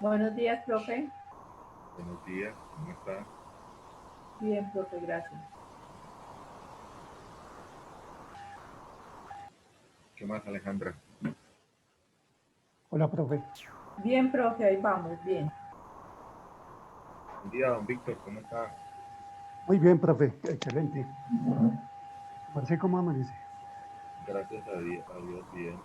Buenos días, profe. Buenos días, ¿cómo está? Bien, profe, gracias. ¿Qué más, Alejandra? Hola, profe. Bien, profe, ahí vamos, bien. Buen día, don Víctor, ¿cómo está? Muy bien, profe. Excelente. Marce, ¿cómo amanece? Gracias a Dios, bien.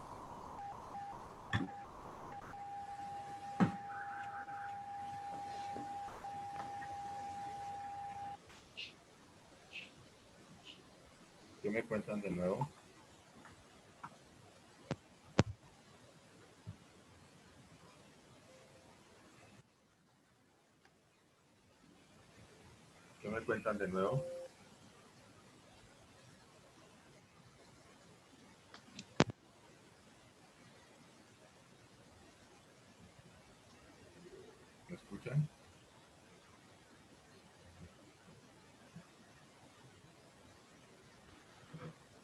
¿Qué me cuentan de nuevo? ¿Qué me cuentan de nuevo? ¿Me escuchan?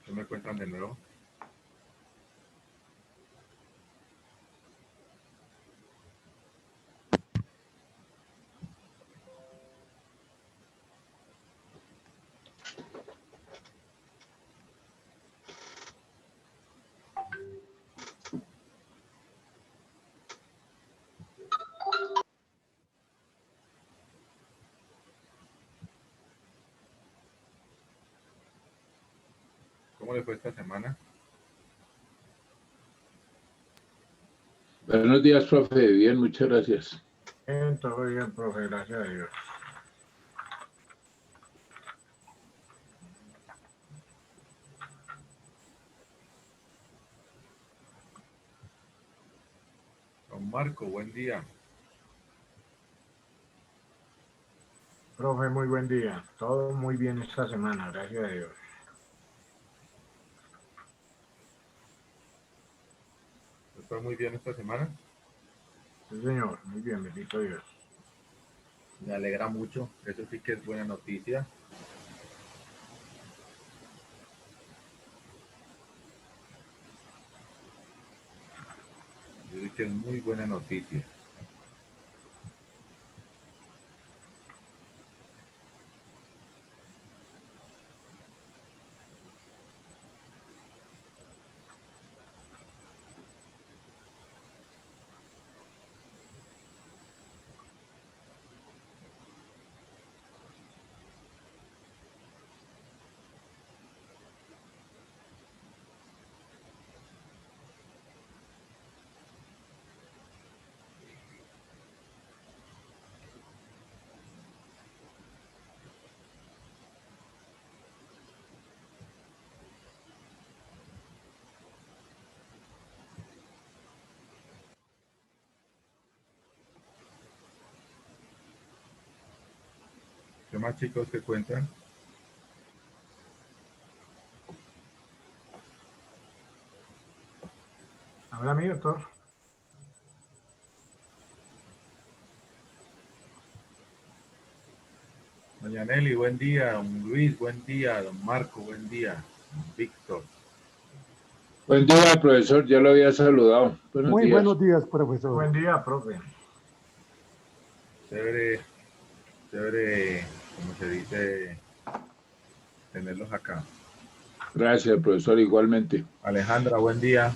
¿Qué me cuentan de nuevo? ¿Cómo le fue esta semana? Buenos días, profe. Bien, muchas gracias. Bien, todo bien, profe, gracias a Dios. Don Marco, buen día. Profe, muy buen día. Todo muy bien esta semana, gracias a Dios. ¿Le fue muy bien esta semana? Sí, señor, muy bien, bendito Dios. Me alegra mucho, eso sí que es buena noticia. Eso sí que es muy buena noticia. ¿Qué más, chicos, que cuentan? ¿Habla mi doctor? Doña Nelly, buen día. Don Luis, buen día. Don Marco, buen día. Don Víctor. Buen día, profesor. Ya lo había saludado. Buenos Muy días. buenos días, profesor. Buen día, profe. Chévere, chévere, como se dice, tenerlos acá. Gracias, profesor. Igualmente. Alejandra, buen día.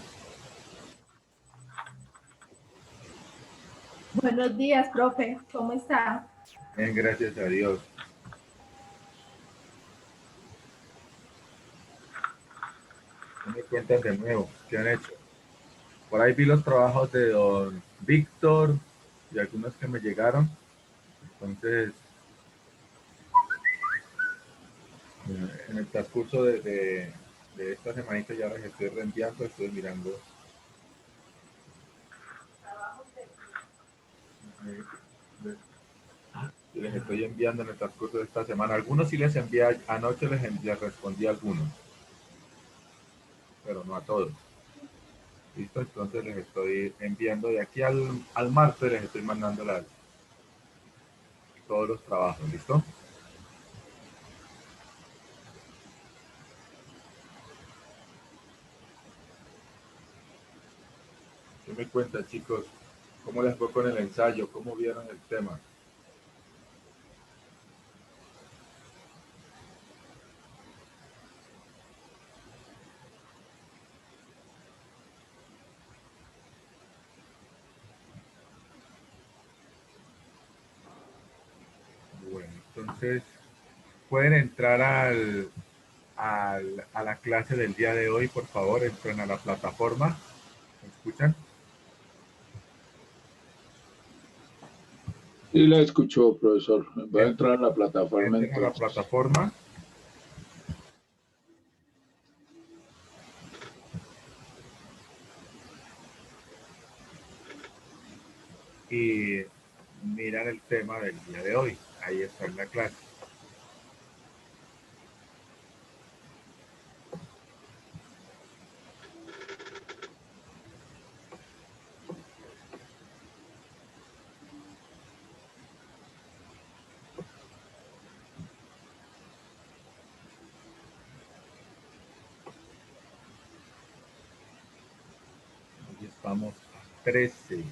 Buenos días, profe, ¿cómo está? Bien, gracias a Dios. ¿Qué me cuentan de nuevo? ¿Qué han hecho? Por ahí vi los trabajos de don Víctor y algunos que me llegaron. Entonces, en el transcurso de esta semanita ya les estoy reenviando, estoy mirando. Y les estoy enviando en el transcurso de esta semana. Algunos sí les envié, anoche les respondí a algunos, pero no a todos. ¿Listo? Entonces les estoy enviando de aquí al martes, les estoy mandando todos los trabajos. ¿Listo? ¿Qué me cuentan, chicos? ¿Cómo les fue con el ensayo? ¿Cómo vieron el tema? Bueno, entonces pueden entrar a la clase del día de hoy, por favor, entren a la plataforma. ¿Me escuchan? Sí, la escuchó, profesor. Voy a entrar a la plataforma Entren a la entonces. plataforma. Y miran el tema del día de hoy. Ahí está en la clase. Hoy estamos a 13.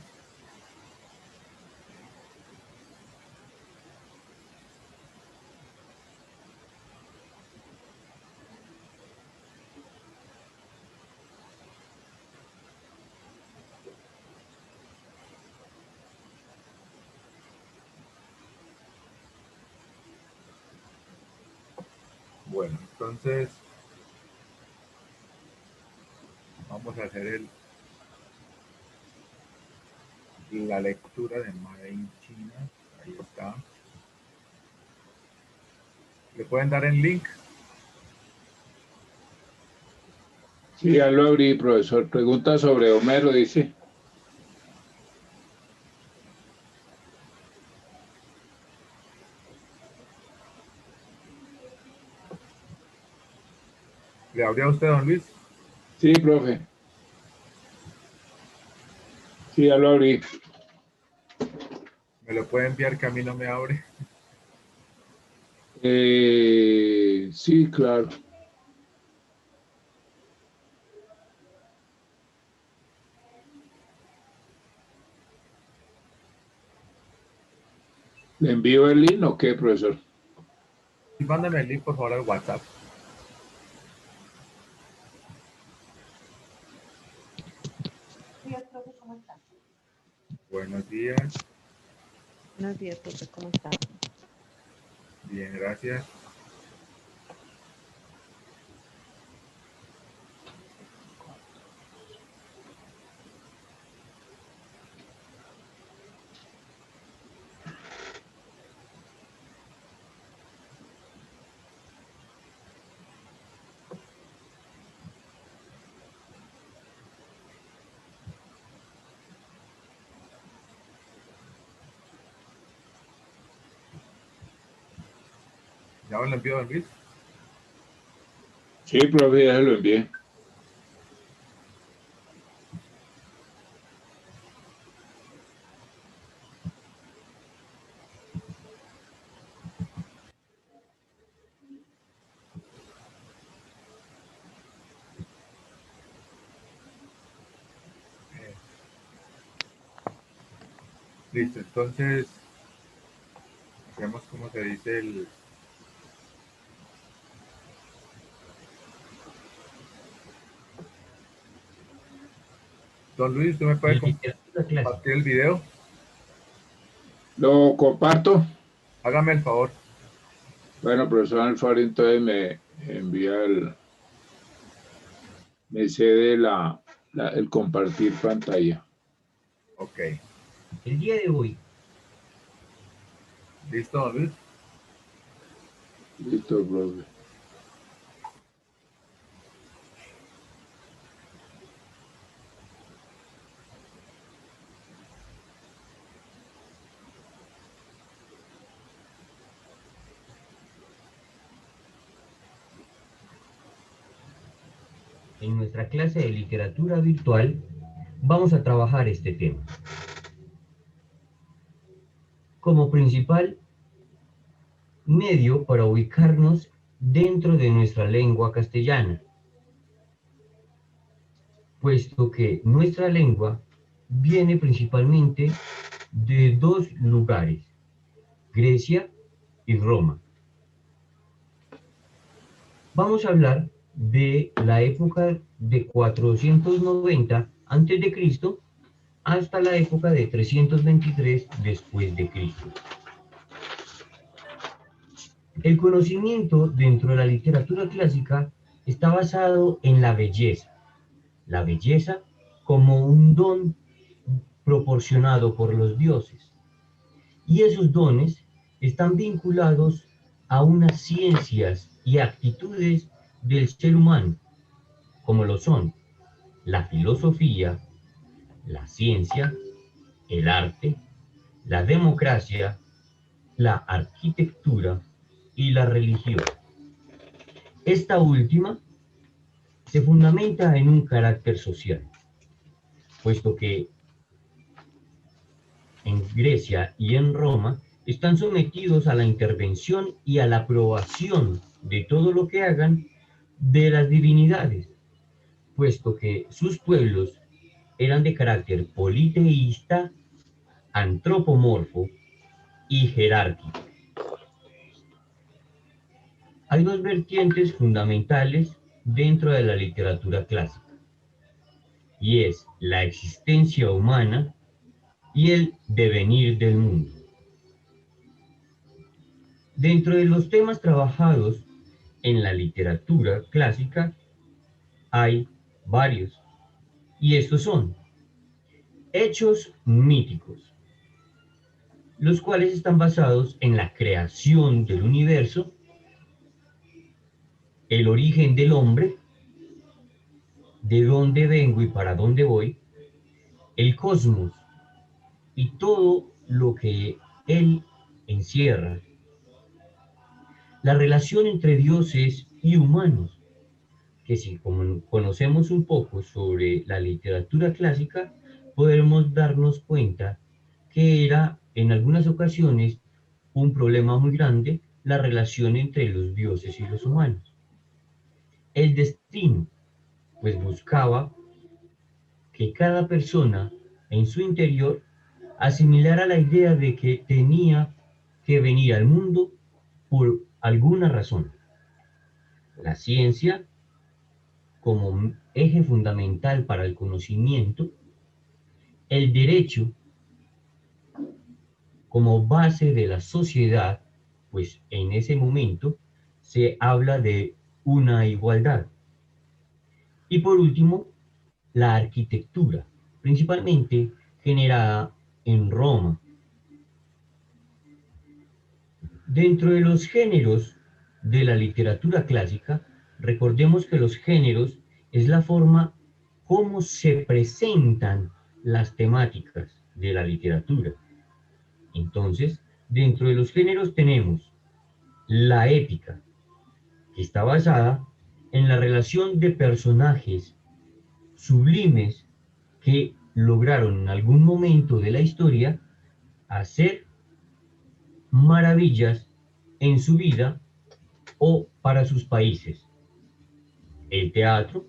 Bueno, entonces vamos a hacer la lectura de Made in China. Ahí está. ¿Le pueden dar el link? Sí, ya lo abrí, profesor. Pregunta sobre Homero, dice. ¿Le abrió a usted, don Luis? Sí, profe. Sí, ya lo abrí. ¿Me lo puede enviar que a mí no me abre? Sí, claro. ¿Le envío el link o qué, profesor? Y mándame el link, por favor, al WhatsApp. Días, profe, ¿cómo está? Buenos días. Buenos días, profe, ¿cómo está? Bien, gracias. ¿Ya me lo envió, don Luis? Sí, profe, ya se lo envié. Listo, entonces hacemos como se dice el... Don Luis, ¿usted me puede compartir el video? ¿Lo comparto? Hágame el favor. Bueno, profesor Alfaro, entonces me envía me cede el compartir pantalla. Ok. El día de hoy ¿Listo, don Luis? Listo, profe. en nuestra clase de literatura virtual vamos a trabajar este tema. Como principal medio para ubicarnos dentro de nuestra lengua castellana, puesto que nuestra lengua viene principalmente de dos lugares, Grecia y Roma. Vamos a hablar de la época de 490 a.C. hasta la época de 323 después de Cristo. El conocimiento dentro de la literatura clásica está basado en la belleza como un don proporcionado por los dioses. Y esos dones están vinculados a unas ciencias y actitudes del ser humano, como lo son la filosofía, la ciencia, el arte, la democracia, la arquitectura y la religión. Esta última se fundamenta en un carácter social, puesto que en Grecia y en Roma están sometidos a la intervención y a la aprobación de todo lo que hagan de las divinidades, puesto que sus pueblos eran de carácter politeísta, antropomorfo y jerárquico. Hay dos vertientes fundamentales dentro de la literatura clásica, y es la existencia humana y el devenir del mundo. Dentro de los temas trabajados en la literatura clásica hay varios, y estos son hechos míticos, los cuales están basados en la creación del universo, el origen del hombre, de dónde vengo y para dónde voy, el cosmos y todo lo que él encierra, la relación entre dioses y humanos, que si conocemos un poco sobre la literatura clásica, podremos darnos cuenta que era en algunas ocasiones un problema muy grande la relación entre los dioses y los humanos. El destino, pues buscaba que cada persona en su interior asimilara la idea de que tenía que venir al mundo por alguna razón. La ciencia como eje fundamental para el conocimiento, el derecho como base de la sociedad, pues en ese momento se habla de una igualdad. Y por último, la arquitectura, principalmente generada en Roma. Dentro de los géneros de la literatura clásica, recordemos que los géneros es la forma como se presentan las temáticas de la literatura. Entonces, dentro de los géneros tenemos la épica, que está basada en la relación de personajes sublimes que lograron en algún momento de la historia hacer maravillas en su vida o para sus países. El teatro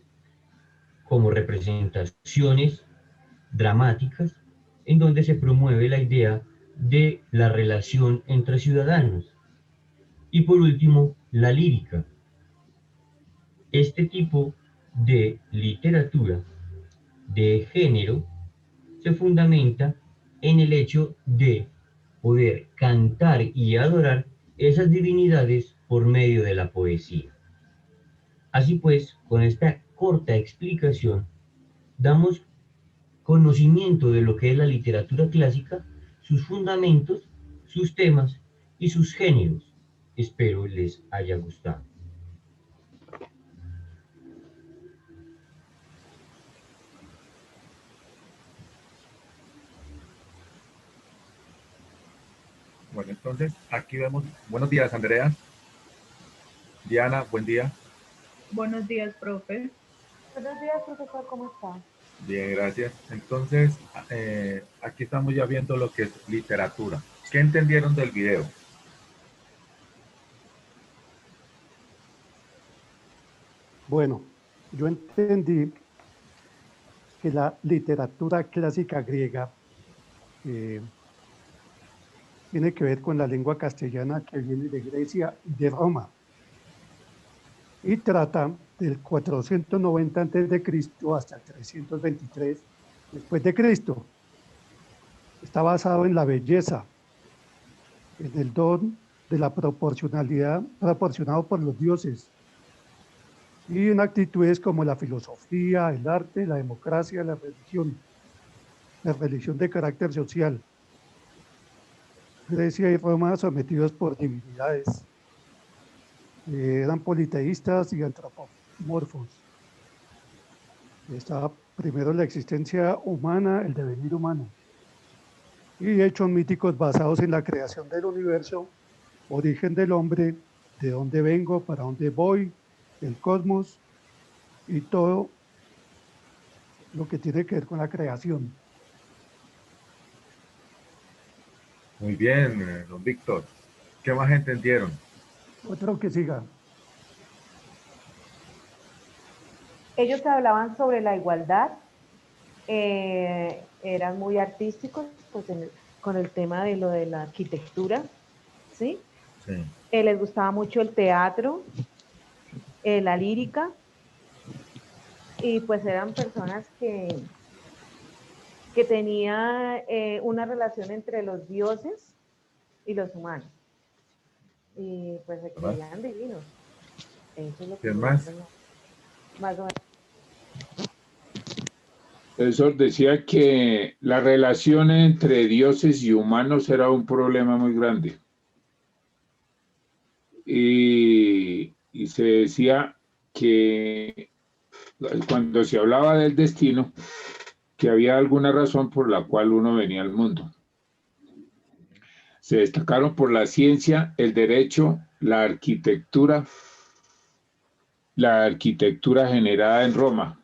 como representaciones dramáticas en donde se promueve la idea de la relación entre ciudadanos. Y por último, la lírica. Este tipo de literatura de género se fundamenta en el hecho de poder cantar y adorar esas divinidades por medio de la poesía. Así pues, con esta corta explicación, damos conocimiento de lo que es la literatura clásica, sus fundamentos, sus temas y sus géneros. Espero les haya gustado. Bueno, entonces aquí vemos. Buenos días, Andrea. Diana, buen día. Buenos días, profe. Buenos días, profesor, ¿cómo está? Bien, gracias. Entonces, aquí estamos ya viendo lo que es literatura. ¿Qué entendieron del video? Bueno, yo entendí que la literatura clásica griega tiene que ver con la lengua castellana que viene de Grecia y de Roma, y trata del 490 a.C. hasta el 323 después de Cristo. Está basado en la belleza, en el don de la proporcionalidad proporcionado por los dioses, y en actitudes como la filosofía, el arte, la democracia, la religión de carácter social. Grecia y Roma, sometidos por divinidades, eran politeístas y antropomorfos. Estaba primero la existencia humana, el devenir humano, y hechos míticos basados en la creación del universo, origen del hombre, de dónde vengo, para dónde voy, el cosmos y todo lo que tiene que ver con la creación. Muy bien, don Víctor. ¿Qué más entendieron? Otro que siga. Ellos hablaban sobre la igualdad, eran muy artísticos pues, con el tema de lo de la arquitectura, ¿sí? Sí. Les gustaba mucho el teatro, la lírica, y pues eran personas que tenían una relación entre los dioses y los humanos. Y pues se creían divinos. Eso es lo que ¿Quién más? Más o menos. Profesor, decía que la relación entre dioses y humanos era un problema muy grande. Y se decía que cuando se hablaba del destino, que había alguna razón por la cual uno venía al mundo. Se destacaron por la ciencia, el derecho, la arquitectura generada en Roma.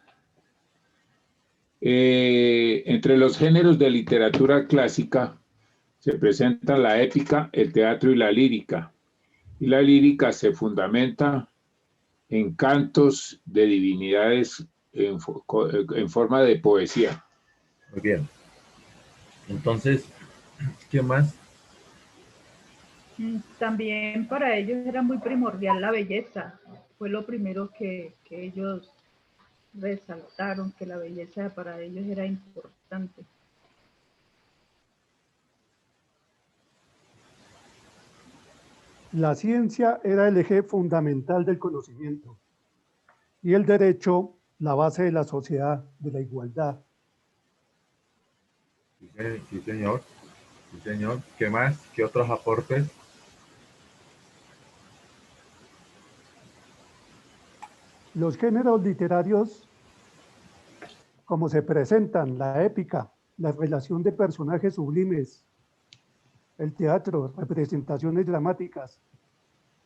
Entre los géneros de literatura clásica se presentan la épica, el teatro y la lírica. Y la lírica se fundamenta en cantos de divinidades en forma de poesía. Muy bien. Entonces, ¿qué más? También para ellos era muy primordial la belleza. Fue lo primero que ellos resaltaron, que la belleza para ellos era importante. La ciencia era el eje fundamental del conocimiento y el derecho la base de la sociedad, de la igualdad. Sí, señor. Sí, señor. ¿Qué más? ¿Qué otros aportes? Los géneros literarios, como se presentan, la épica, la relación de personajes sublimes, el teatro, representaciones dramáticas,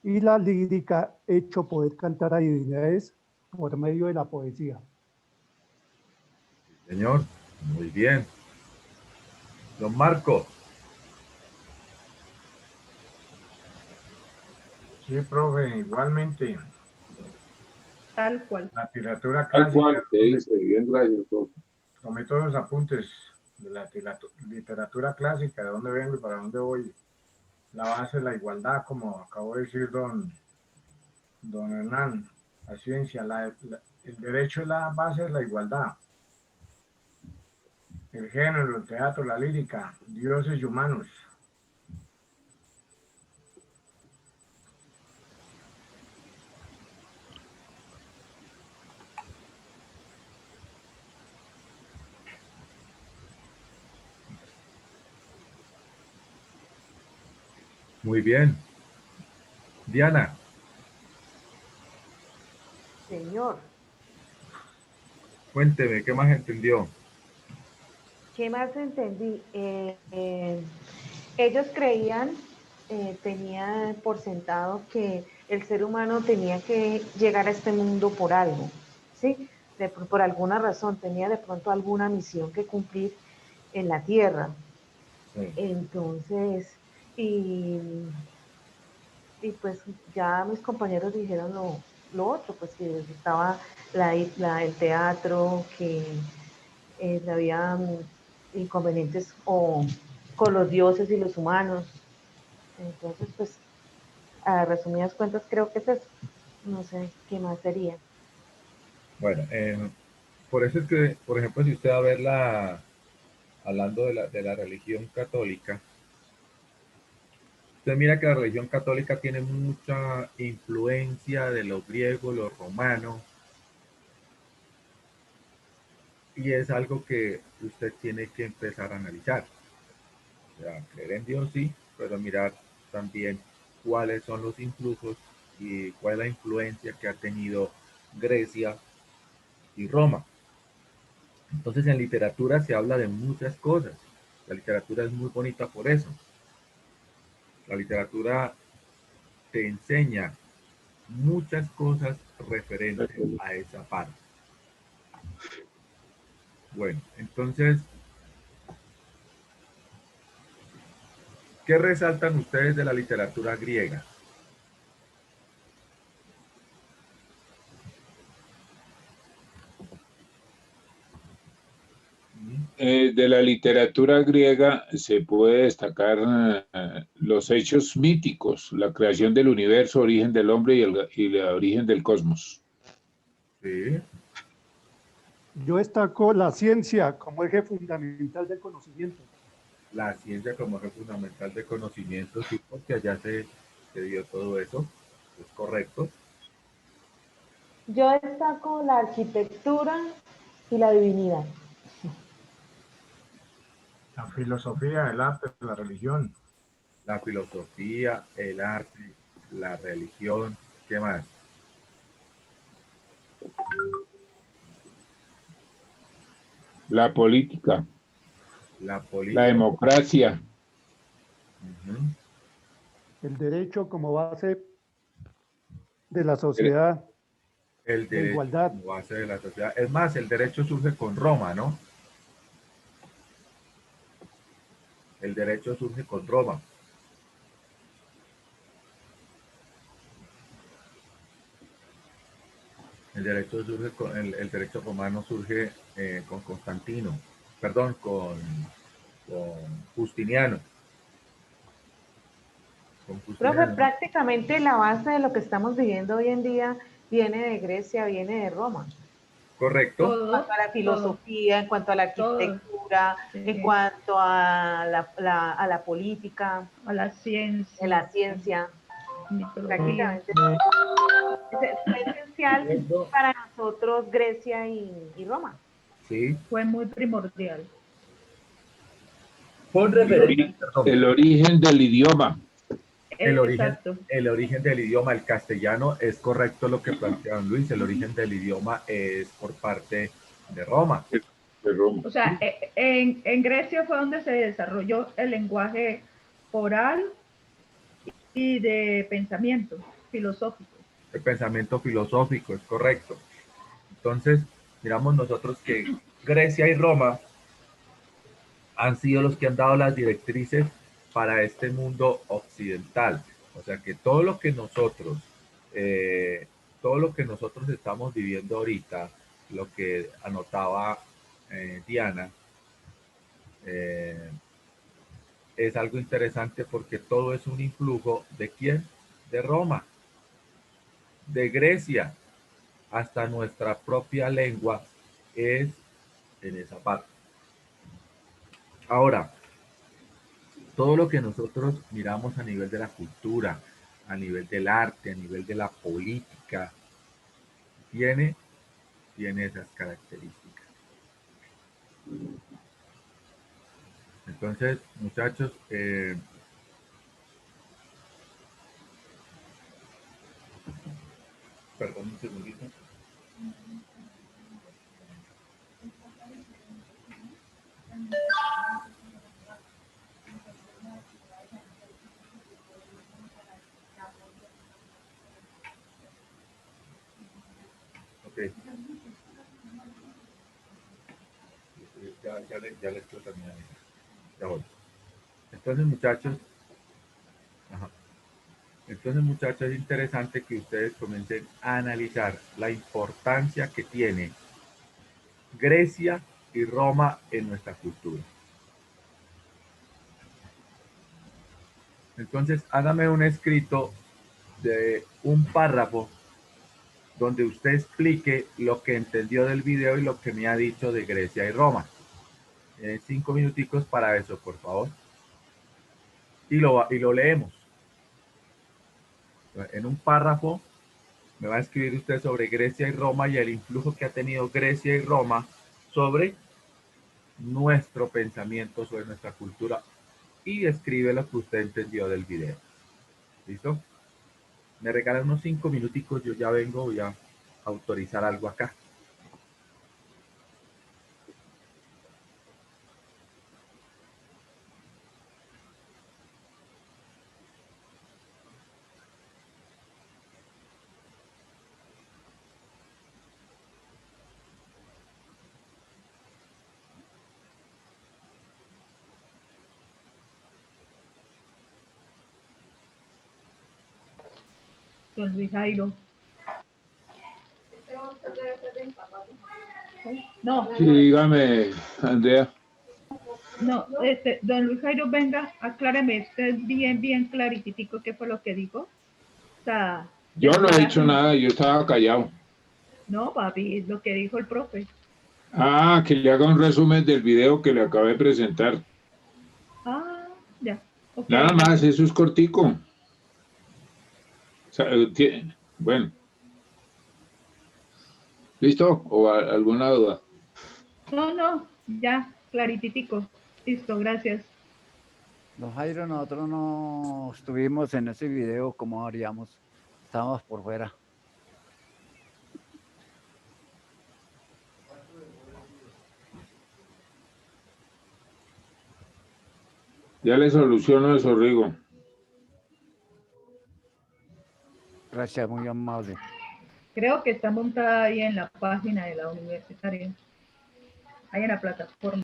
y la lírica, hecho poder cantar a divinidades por medio de la poesía. Señor, muy bien. Don Marco. Sí, profe, igualmente. Tal cual. La literatura Tal cual, clásica, te dice, bien, gracias, profe. tomé todos los apuntes de la literatura clásica, de dónde vengo y para dónde voy. La base de la igualdad, como acabó de decir don Hernán, la ciencia, el derecho es la base de la igualdad. El género, el teatro, la lírica, dioses y humanos. Muy bien. Diana. Señor, Cuénteme, ¿qué más entendió? ¿qué más entendí? Ellos creían, tenían por sentado que el ser humano tenía que llegar a este mundo por algo, ¿sí? Por alguna razón, tenía de pronto alguna misión que cumplir en la tierra. Sí. Entonces, y pues ya mis compañeros dijeron lo otro, pues que estaba el teatro, que había inconvenientes o con los dioses y los humanos. Entonces, pues, a resumidas cuentas, creo que es eso. No sé qué más sería. Bueno, por eso es que, por ejemplo, si usted va a ver hablando de la religión católica, usted mira que la religión católica tiene mucha influencia de lo griego, lo romano, y es algo que usted tiene que empezar a analizar. O sea, creer en Dios sí, pero mirar también cuáles son los influjos y cuál es la influencia que ha tenido Grecia y Roma. Entonces en literatura se habla de muchas cosas. La literatura es muy bonita por eso. La literatura te enseña muchas cosas referentes a esa parte. Bueno, entonces, ¿qué resaltan ustedes de la literatura griega? De la literatura griega se puede destacar los hechos míticos, la creación del universo, origen del hombre y el origen del cosmos. Sí, Yo destaco la ciencia como eje fundamental del conocimiento. la ciencia como eje fundamental de conocimiento, sí, porque allá se dio todo eso, es correcto. Yo destaco la arquitectura y la divinidad. La filosofía, el arte, la religión. La filosofía, el arte, la religión, ¿qué más? La política, La la política. democracia, Ujú. El derecho como base de la el- sociedad, El la derecho igualdad. como base de la sociedad. Es más, el derecho surge con Roma, ¿no? El derecho surge con Roma. El derecho romano surge con Constantino, perdón, con Justiniano. Con Profe, Justiniano, ¿no? prácticamente la base de lo que estamos viviendo hoy en día viene de Grecia, viene de Roma. Correcto. En cuanto Todo, a la todo, filosofía, en cuanto a la todo. arquitectura, en Sí, cuanto a la política, a la a ciencia, la ciencia, mitología. prácticamente fue esencial Yendo, para nosotros Grecia y Roma. sí. Fue muy primordial. Con el, referencia, perdón, el origen del idioma. el origen, Exacto. el origen del idioma, el castellano, es correcto lo que plantea Luis, el origen del idioma es por parte de Roma. De Roma. O sea, en Grecia fue donde se desarrolló el lenguaje oral y de pensamiento filosófico. El pensamiento filosófico es correcto. Entonces, miramos nosotros que Grecia y Roma han sido los que han dado las directrices para este mundo occidental. O sea que eh, todo lo que nosotros estamos viviendo ahorita, lo que anotaba Diana, eh, es algo interesante porque todo es un influjo de quién? De Roma, de Grecia, hasta nuestra propia lengua es en esa parte. Ahora, todo lo que nosotros miramos a nivel de la cultura, a nivel del arte, a nivel de la política, tiene, tiene esas características. Entonces, muchachos, perdón un segundito. Ok. Ya les quiero terminar. Ya voy. Entonces, muchachos, ajá. Entonces, muchachos, es interesante que ustedes comiencen a analizar la importancia que tiene Grecia y Roma en nuestra cultura. Entonces, hágame un escrito de un párrafo donde usted explique lo que entendió del video y lo que me ha dicho de Grecia y Roma. 5 minuticos para eso, por favor. Y lo leemos. En un párrafo me va a escribir usted sobre Grecia y Roma y el influjo que ha tenido Grecia y Roma sobre nuestro pensamiento, sobre nuestra cultura, y escribe lo que usted entendió del video. ¿Listo? Me regalan unos 5 minuticos, yo ya vengo, voy a autorizar algo acá. Don Luis Jairo. No, Sí, dígame, Andrea. no, don Luis Jairo, venga, acláreme usted bien claritico qué fue lo que dijo. O sea, Yo no he dicho desbarájeme. nada, yo estaba callado. No, papi, lo que dijo el profe. Ah, que le haga un resumen del video que le acabé de presentar. Ah, ya. Ok, Nada más, gracias. eso es cortico. O sea, bueno, ¿listo? ¿O alguna duda? No, ya, clarititico. Listo, gracias. Don Jairo, nosotros no estuvimos en ese video, ¿cómo haríamos? Estábamos por fuera. Ya le soluciono eso, Rigo. Gracias, muy amable. Creo que está montada ahí en la página de la universitaria. Ahí en la plataforma.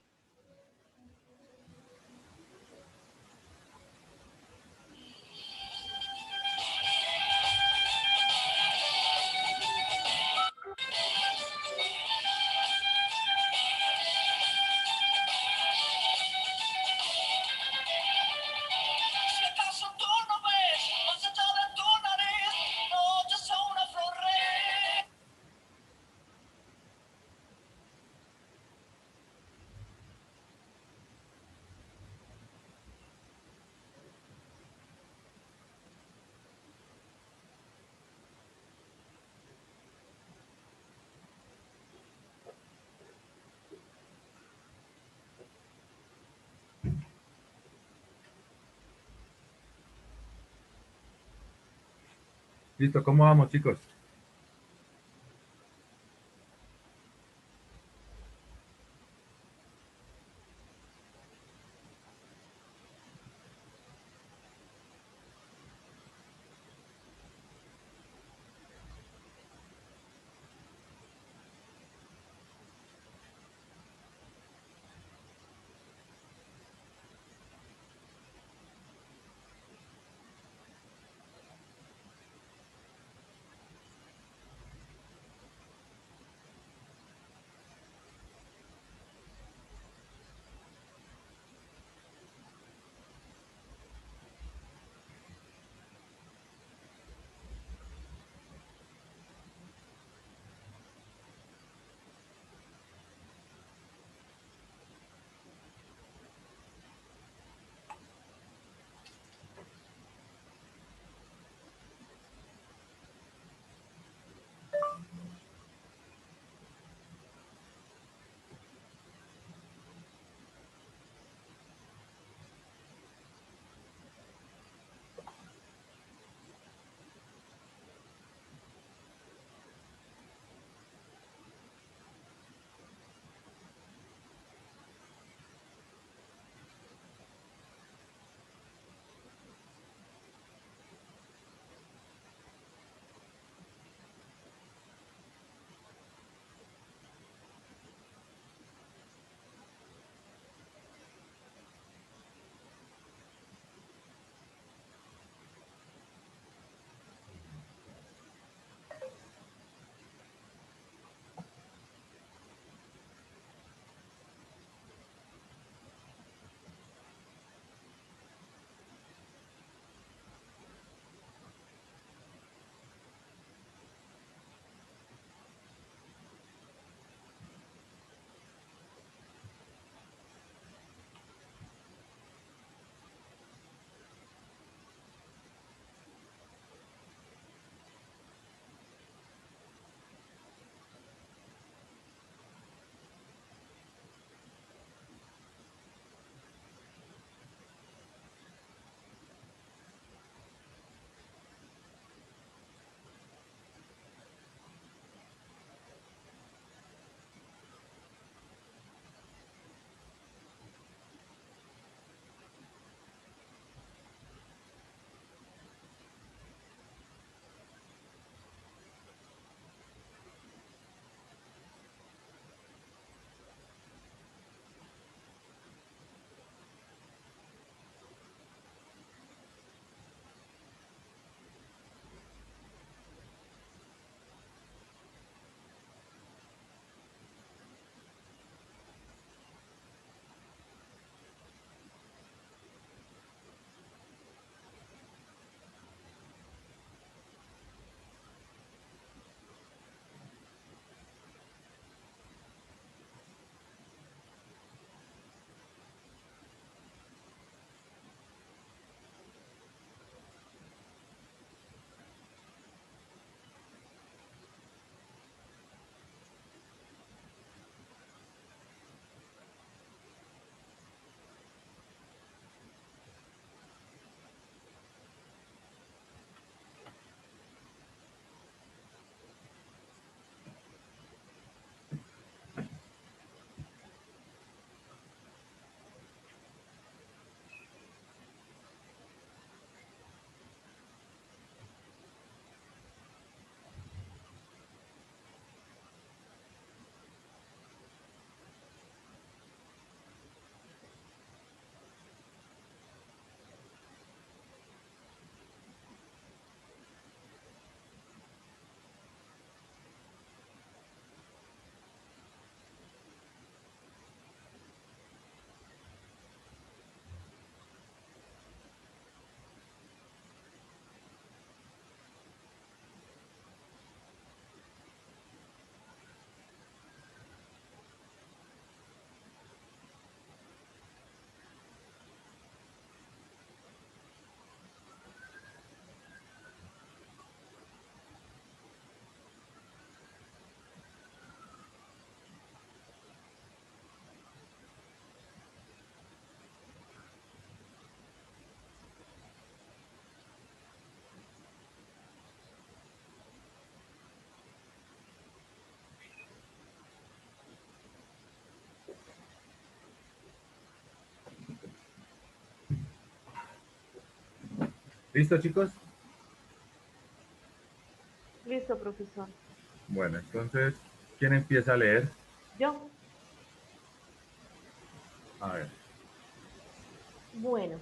Listo, ¿cómo vamos, chicos? ¿Listo, chicos? Listo, profesor. Bueno, entonces, ¿quién empieza a leer? Yo. A ver. Bueno,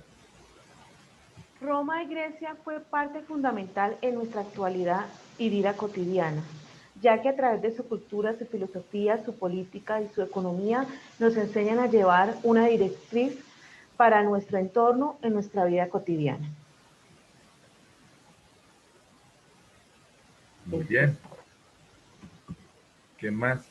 Roma y Grecia fue parte fundamental en nuestra actualidad y vida cotidiana, ya que a través de su cultura, su filosofía, su política y su economía nos enseñan a llevar una directriz para nuestro entorno en nuestra vida cotidiana. Muy bien. ¿Qué más?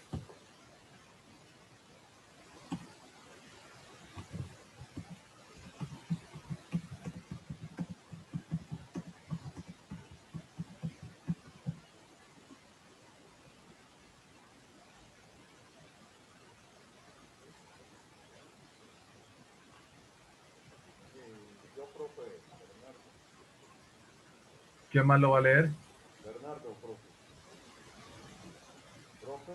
Yo, profe, ¿Quién más lo va a leer? Bernardo, profe. Profe.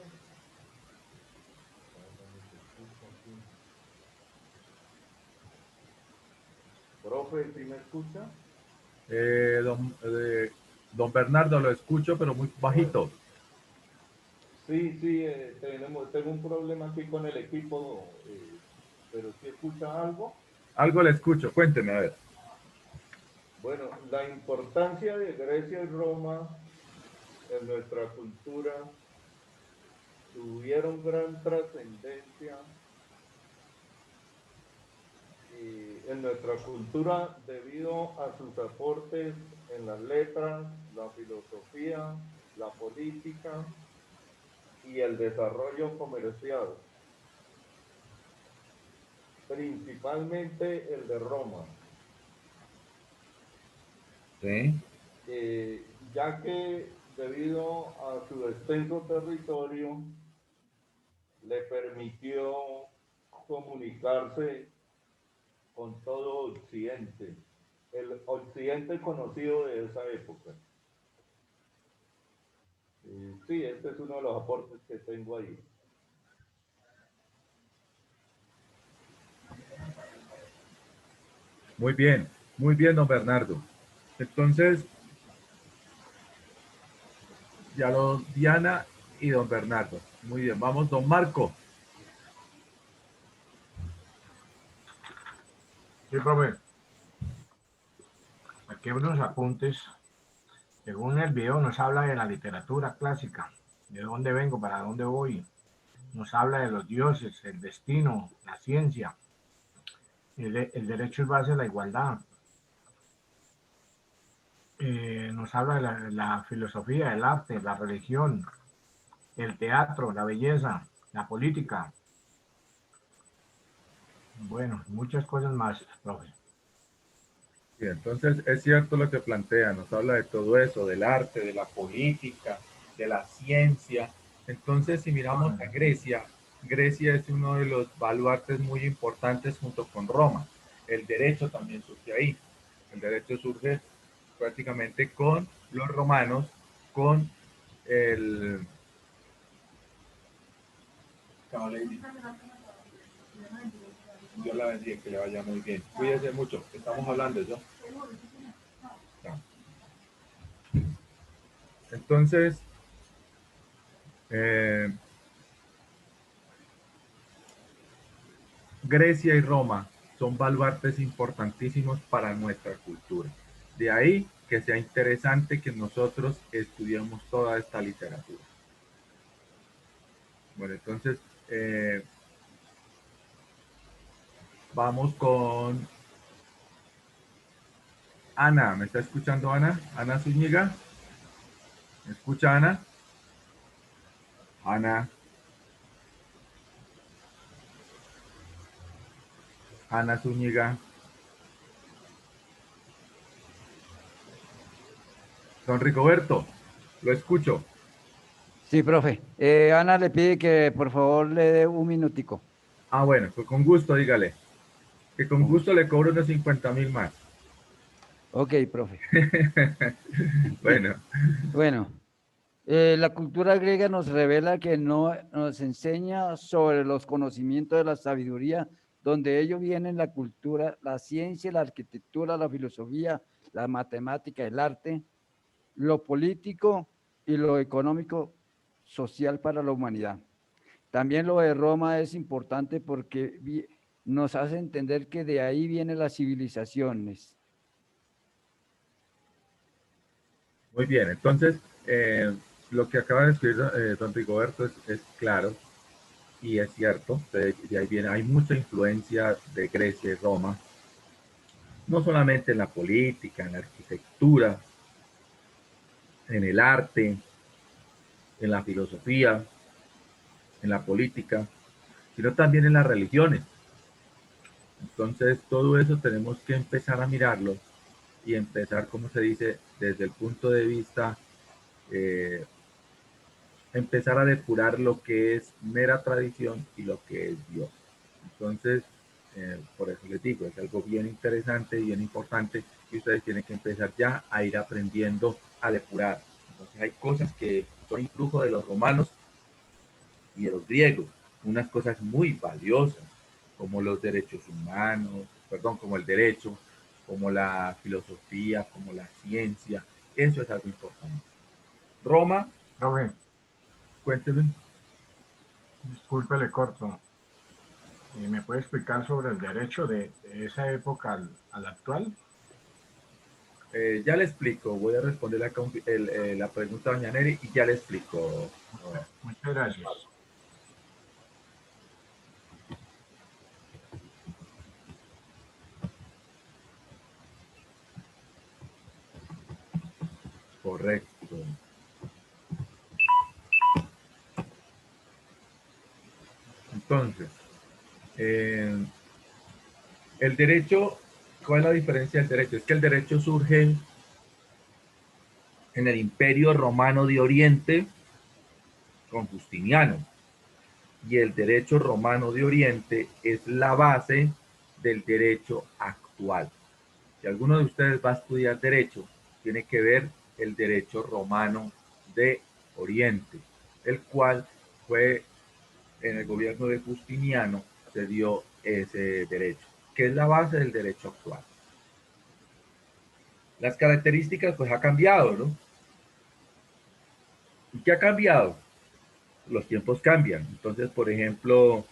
Profe, ¿sí me escucha? Don Bernardo, lo escucho, pero muy bajito. Sí, tengo un problema aquí con el equipo, pero ¿sí escucha algo? Algo le escucho, cuénteme, a ver. Bueno, la importancia de Grecia y Roma en nuestra cultura tuvieron gran trascendencia en nuestra cultura debido a sus aportes en las letras, la filosofía, la política y el desarrollo comercial, principalmente el de Roma. Sí. Ya que debido a su extenso territorio le permitió comunicarse con todo Occidente, el Occidente conocido de esa época. Sí, este es uno de los aportes que tengo ahí. Muy bien, don Bernardo. Entonces, ya Diana y don Bernardo. Muy bien, vamos, don Marco. Sí, profe. Aquí unos apuntes. Según el video nos habla de la literatura clásica, de dónde vengo, para dónde voy. Nos habla de los dioses, el destino, la ciencia. El derecho es base de la igualdad. Nos habla de la filosofía, el arte, la religión, el teatro, la belleza, la política. Bueno, muchas cosas más, profe. Sí, entonces es cierto lo que plantea, nos habla de todo eso, del arte, de la política, de la ciencia. Entonces, si miramos a Grecia, Grecia es uno de los baluartes muy importantes junto con Roma. El derecho también surge ahí. El derecho surge prácticamente con los romanos, con el... Dios la bendiga, que le vaya muy bien. Cuídese mucho, estamos hablando yo. Entonces, Grecia y Roma son baluartes importantísimos para nuestra cultura. De ahí que sea interesante que nosotros estudiemos toda esta literatura. Bueno, entonces, vamos con Ana. ¿Me está escuchando Ana? Ana Zúñiga. ¿Me escucha Ana? Ana. Ana Zúñiga. Don Rigoberto, lo escucho. Sí, profe. Ana le pide que por favor le dé un minutico. Ah, bueno, pues con gusto, dígale. Que con gusto le cobro unos 50,000 más. Ok, profe. Bueno. Bueno, la cultura griega nos revela que no nos enseña sobre los conocimientos de la sabiduría, donde ello viene la cultura, la ciencia, la arquitectura, la filosofía, la matemática, el arte, lo político y lo económico social para la humanidad. También lo de Roma es importante porque nos hace entender que de ahí vienen las civilizaciones. Muy bien, entonces lo que acaba de escribir don Rigoberto es claro y es cierto. De ahí viene, hay mucha influencia de Grecia y Roma, no solamente en la política, en la arquitectura, en el arte, en la filosofía, en la política, sino también en las religiones. Entonces, todo eso tenemos que empezar a mirarlo y empezar, como se dice, desde el punto de vista, eh, empezar a depurar lo que es mera tradición y lo que es Dios. Entonces, por eso les digo, es algo bien interesante y bien importante y ustedes tienen que empezar ya a ir aprendiendo a depurar. Entonces, hay cosas que son influjo de los romanos y de los griegos, unas cosas muy valiosas, como los derechos humanos, perdón, como el derecho, como la filosofía, como la ciencia, eso es algo importante. Roma, Profe, cuénteme. disculpe, le corto. ¿Me puede explicar sobre el derecho de esa época al actual? Ya le explico, voy a responder la pregunta de doña Neri y ya le explico. Muchas gracias. Correcto. Entonces, el derecho, ¿cuál es la diferencia del derecho? Es que el derecho surge en el Imperio Romano de Oriente con Justiniano. Y el derecho romano de Oriente es la base del derecho actual. Si alguno de ustedes va a estudiar derecho, tiene que ver el derecho romano de Oriente, el cual fue en el gobierno de Justiniano, se dio ese derecho, que es la base del derecho actual. Las características pues ha cambiado, ¿no? ¿Y qué ha cambiado? Los tiempos cambian. Entonces, por ejemplo,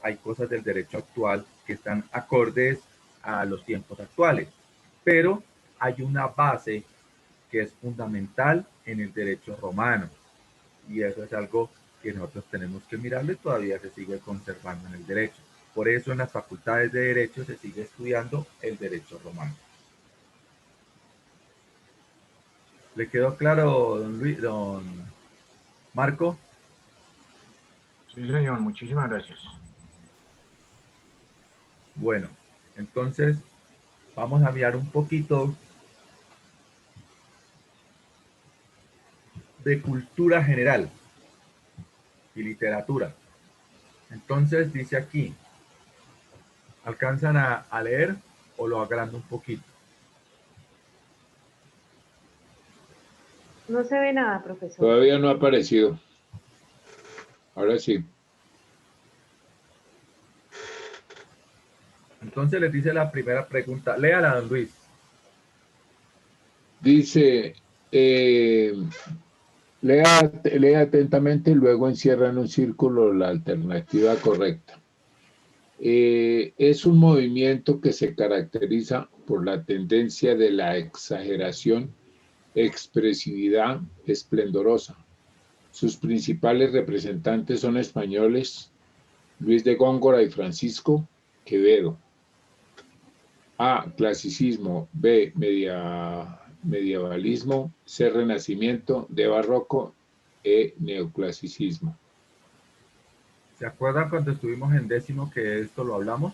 hay cosas del derecho actual que están acordes a los tiempos actuales, pero hay una base que es fundamental en el derecho romano y eso es algo que nosotros tenemos que mirarlo y todavía se sigue conservando en el derecho. Por eso en las facultades de derecho se sigue estudiando el derecho romano. ¿Le quedó claro, don Luis, don Marco? Sí, señor, muchísimas gracias. Bueno, entonces vamos a mirar un poquito de cultura general y literatura. Entonces dice aquí, ¿alcanzan a leer o lo agrando un poquito? No se ve nada, profesor. Todavía no ha aparecido. Ahora sí. Entonces les dice la primera pregunta. Léala, don Luis. Dice, lea atentamente y luego encierra en un círculo la alternativa correcta. Es un movimiento que se caracteriza por la tendencia de la exageración, expresividad esplendorosa. Sus principales representantes son españoles, Luis de Góngora y Francisco Quevedo. A, clasicismo; B, medievalismo; C, renacimiento; D, barroco; E, neoclasicismo. ¿Se acuerdan cuando estuvimos en décimo que esto lo hablamos?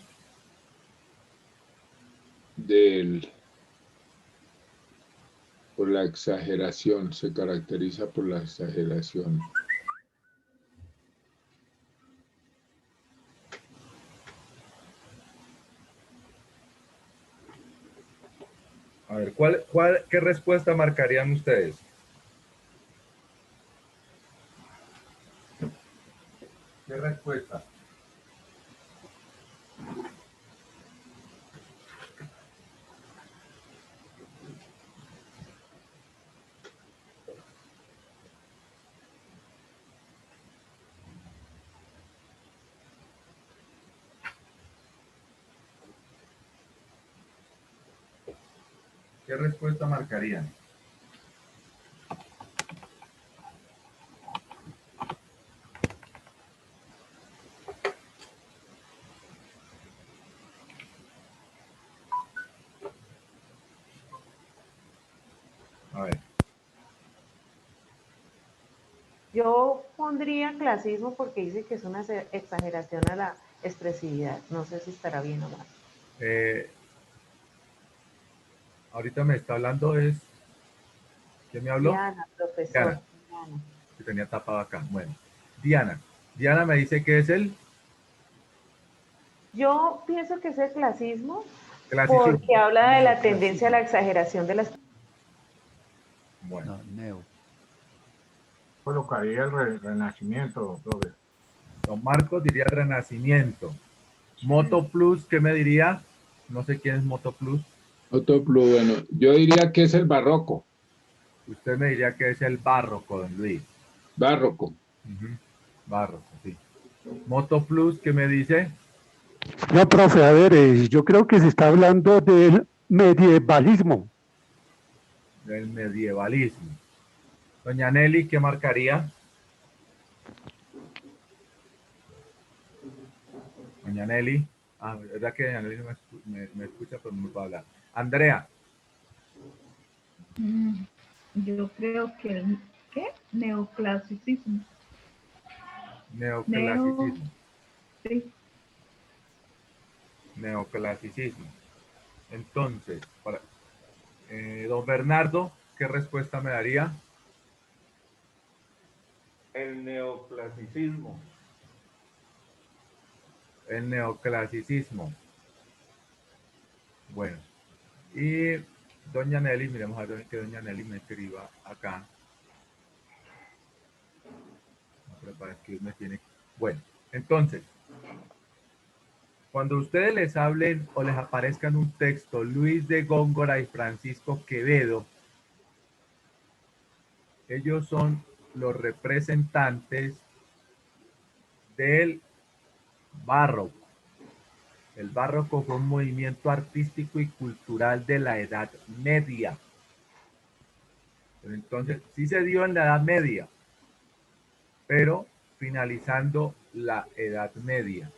Por la exageración, se caracteriza por la exageración. A ver, ¿qué respuesta marcarían ustedes? ¿Qué respuesta? ¿Qué respuesta marcarían? A ver, Yo pondría clasismo porque dice que es una exageración a la expresividad. No sé si estará bien o mal. ahorita me está hablando ¿quién me habló? Diana, profesor. Diana, Diana. que tenía tapado acá. Bueno, Diana. Diana me dice que es el Yo pienso que es el clasismo clasicismo. porque habla de la tendencia a la Neoclasismo. exageración de las... Bueno, No, neo. Colocaría el renacimiento, profe. don Marcos diría Renacimiento. Moto Plus, ¿qué me diría? No sé quién es Moto Plus. Otro plus, bueno, yo diría que es el barroco. Usted me diría que es el barroco, don Luis. Barroco. Ujú, barroco, sí. Moto Plus, ¿qué me dice? No, profe, a ver, yo creo que se está hablando del medievalismo. Del medievalismo. Doña Nelly, ¿qué marcaría? Doña Nelly. Ah, verdad que Doña Nelly no me escucha, pero no me puede hablar. Andrea, Yo creo que ¿qué? Neoclasicismo. Neo, neoclasicismo. sí. Neoclasicismo. Entonces, don Bernardo, ¿qué respuesta me daría? El neoclasicismo. El neoclasicismo. Bueno, y doña Nelly, miremos a ver que doña Nelly me escriba acá. Pero para escribirme tiene... Bueno, entonces, cuando ustedes les hablen o les aparezca en un texto Luis de Góngora y Francisco Quevedo, ellos son los representantes del barroco. El barroco fue un movimiento artístico y cultural de la Edad Media. Entonces, sí se dio en la Edad Media, pero finalizando la Edad Media.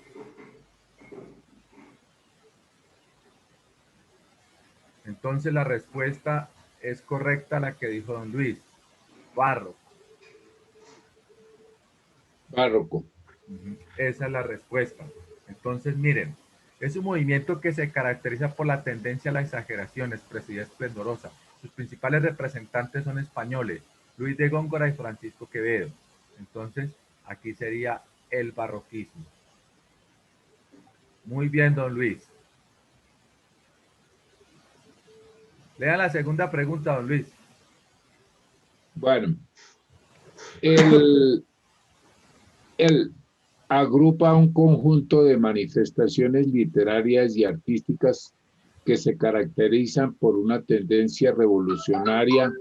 Entonces la respuesta es correcta la que dijo don Luis. Barroco. Barroco. Esa es la respuesta. Entonces, miren, es un movimiento que se caracteriza por la tendencia a la exageración, expresividad esplendorosa. Sus principales representantes son españoles, Luis de Góngora y Francisco Quevedo. Entonces, aquí sería el barroquismo. Muy bien, don Luis. Lean la segunda pregunta, don Luis. Bueno, él agrupa un conjunto de manifestaciones literarias y artísticas que se caracterizan por una tendencia revolucionaria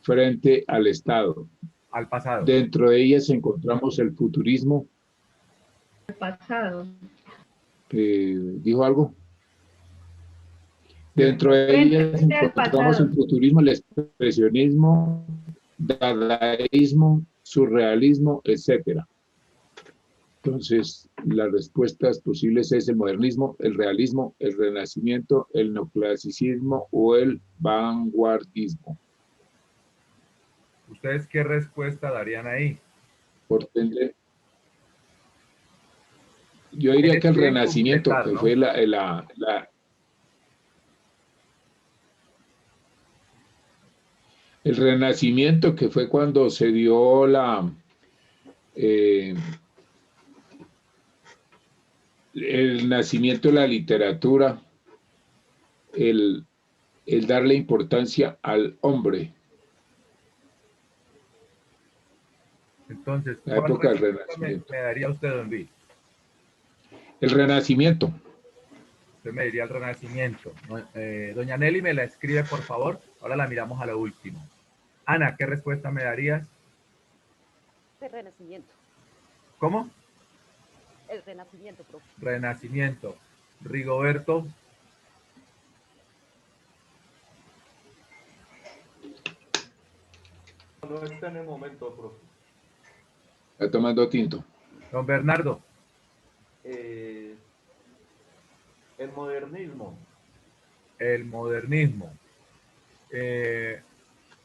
frente al Estado. Al pasado. Dentro de ellas encontramos el futurismo. El pasado. ¿Dijo algo? Dentro de ellas Frente al encontramos pasado. el futurismo, el expresionismo, dadaísmo, surrealismo, etcétera. Entonces, las respuestas posibles es el modernismo, el realismo, el renacimiento, el neoclasicismo o el vanguardismo. ¿Ustedes qué respuesta darían ahí? Por ende, yo diría que el Quieren renacimiento, completar, que ¿no? fue el renacimiento, que fue cuando se dio el nacimiento de la literatura, el darle importancia al hombre. Entonces, La ¿cuál época del respuesta renacimiento. me daría usted, don Luis? El renacimiento. Usted me diría el renacimiento. Doña Nelly, me la escribe, por favor. Ahora la miramos a lo último. Ana, ¿qué respuesta me darías? El renacimiento. ¿Cómo? El renacimiento, profe. Renacimiento. Rigoberto. No está en el momento, profe. Está tomando tinto. Don Bernardo. El modernismo. El modernismo.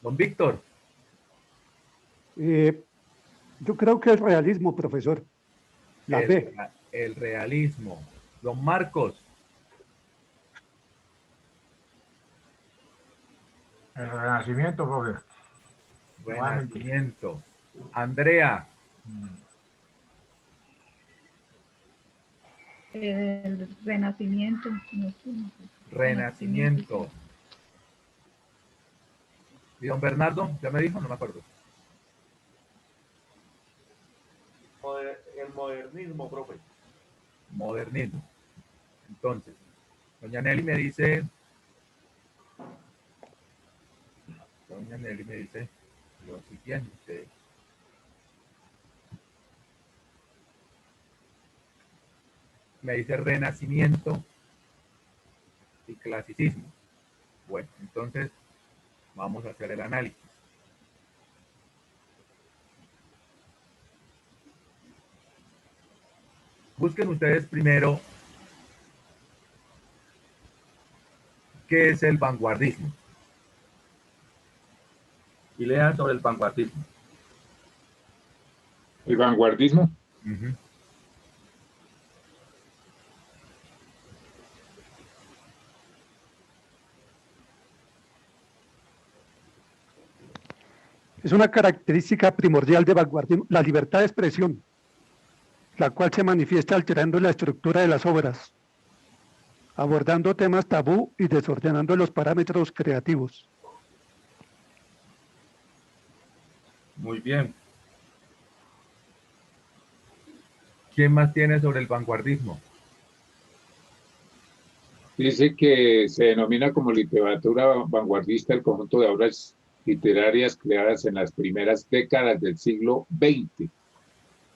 Don Víctor. Yo creo que el realismo, profesor. La B. El realismo. Don Marcos. El Renacimiento, profe. Renacimiento. Andrea. El renacimiento. No sé. Renacimiento. ¿Y don Bernardo? ¿Ya me dijo? No me acuerdo. El modernismo, profe. Modernismo. Entonces, doña Nelly me dice lo siguiente. Me dice renacimiento y clasicismo. Bueno, entonces vamos a hacer el análisis. Busquen ustedes primero qué es el vanguardismo. Y lean sobre el vanguardismo. ¿El vanguardismo? Uh-huh. Es una característica primordial de vanguardismo, la libertad de expresión, la cual se manifiesta alterando la estructura de las obras, abordando temas tabú y desordenando los parámetros creativos. Muy bien. ¿Quién más tiene sobre el vanguardismo? Dice que se denomina como literatura vanguardista el conjunto de obras literarias creadas en las primeras décadas del siglo XX,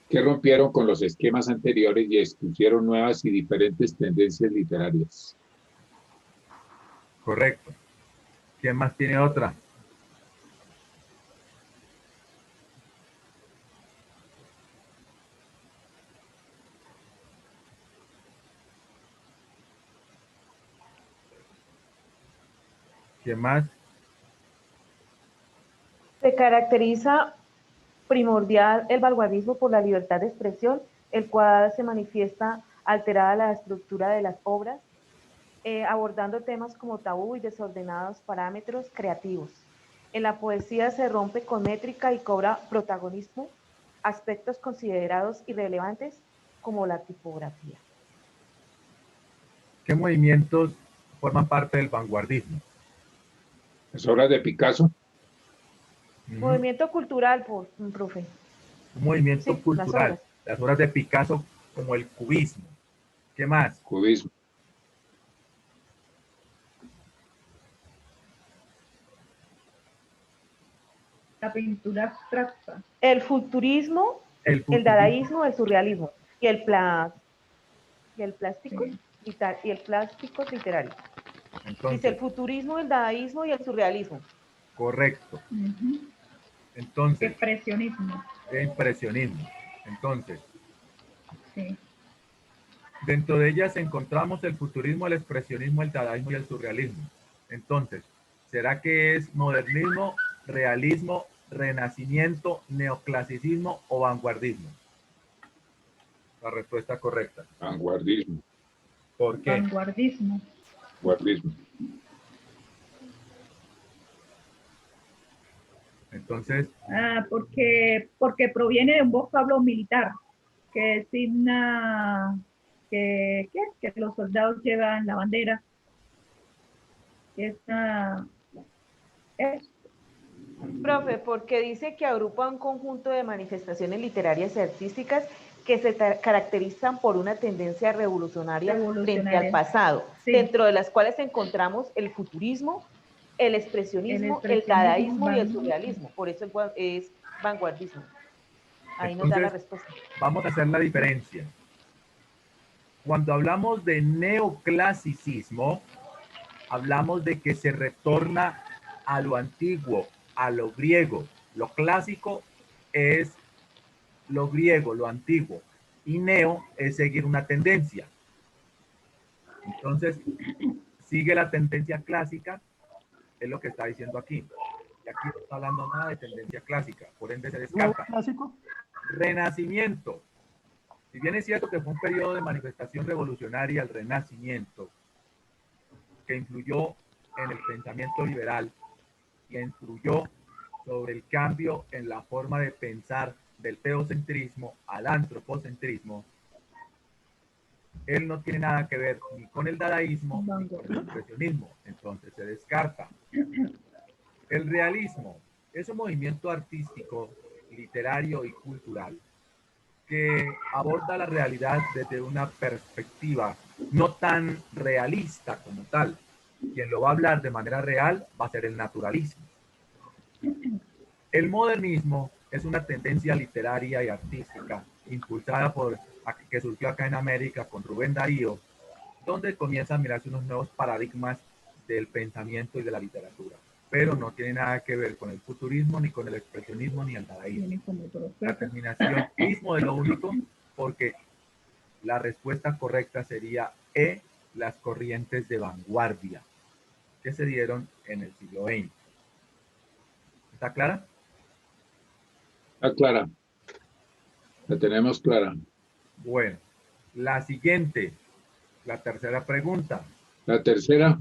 que rompieron con los esquemas anteriores y expusieron nuevas y diferentes tendencias literarias. Correcto. ¿Quién más tiene otra? ¿Quién más? Se caracteriza primordial el vanguardismo por la libertad de expresión, el cual se manifiesta alterada la estructura de las obras, abordando temas como tabú y desordenados parámetros creativos. En la poesía se rompe con métrica y cobra protagonismo aspectos considerados irrelevantes como la tipografía. ¿Qué movimientos forman parte del vanguardismo? Las obras de Picasso. Movimiento cultural, profe. Un movimiento Sí, cultural. Las obras de Picasso como el cubismo. ¿Qué más? Cubismo. La pintura abstracta. El futurismo, el dadaísmo, el surrealismo y el plástico, sí. Y el plástico literario. Entonces, dice el futurismo, el dadaísmo y el surrealismo. Correcto. Entonces. Expresionismo. Impresionismo. Entonces. Sí. Dentro de ellas encontramos el futurismo, el expresionismo, el dadaísmo y el surrealismo. Entonces, ¿será que es modernismo, realismo, renacimiento, neoclasicismo o vanguardismo? La respuesta correcta. Vanguardismo. ¿Por qué? Vanguardismo. Vanguardismo. Entonces. Porque proviene de un vocablo militar que designa que los soldados llevan la bandera. Profe, porque dice que agrupa un conjunto de manifestaciones literarias y artísticas que se caracterizan por una tendencia revolucionaria frente al pasado, sí. Dentro de las cuales encontramos el futurismo, el expresionismo, el dadaísmo y el surrealismo. Por eso es vanguardismo. Ahí entonces, nos da la respuesta. Vamos a hacer la diferencia. Cuando hablamos de neoclasicismo, hablamos de que se retorna a lo antiguo, a lo griego. Lo clásico es lo griego, lo antiguo, y neo es seguir una tendencia. Entonces, sigue la tendencia clásica, es lo que está diciendo aquí. Y aquí no está hablando nada de tendencia clásica, por ende se descarta. ¿Clásico? Renacimiento. Si bien es cierto que fue un periodo de manifestación revolucionaria, el Renacimiento, que influyó en el pensamiento liberal y influyó sobre el cambio en la forma de pensar del teocentrismo al antropocentrismo, él no tiene nada que ver ni con el dadaísmo ni con el impresionismo, entonces se descarta. El realismo es un movimiento artístico, literario y cultural que aborda la realidad desde una perspectiva no tan realista como tal. Quien lo va a hablar de manera real va a ser el naturalismo. El modernismo es una tendencia literaria y artística impulsada por que surgió acá en América con Rubén Darío, donde comienzan a mirarse unos nuevos paradigmas del pensamiento y de la literatura, pero no tiene nada que ver con el futurismo, ni con el expresionismo, ni el dadaísmo. La terminación mismo es lo único, porque la respuesta correcta sería E, las corrientes de vanguardia, que se dieron en el siglo XX. ¿Está clara? Está clara. La tenemos clara. Bueno, la siguiente, la tercera pregunta. La tercera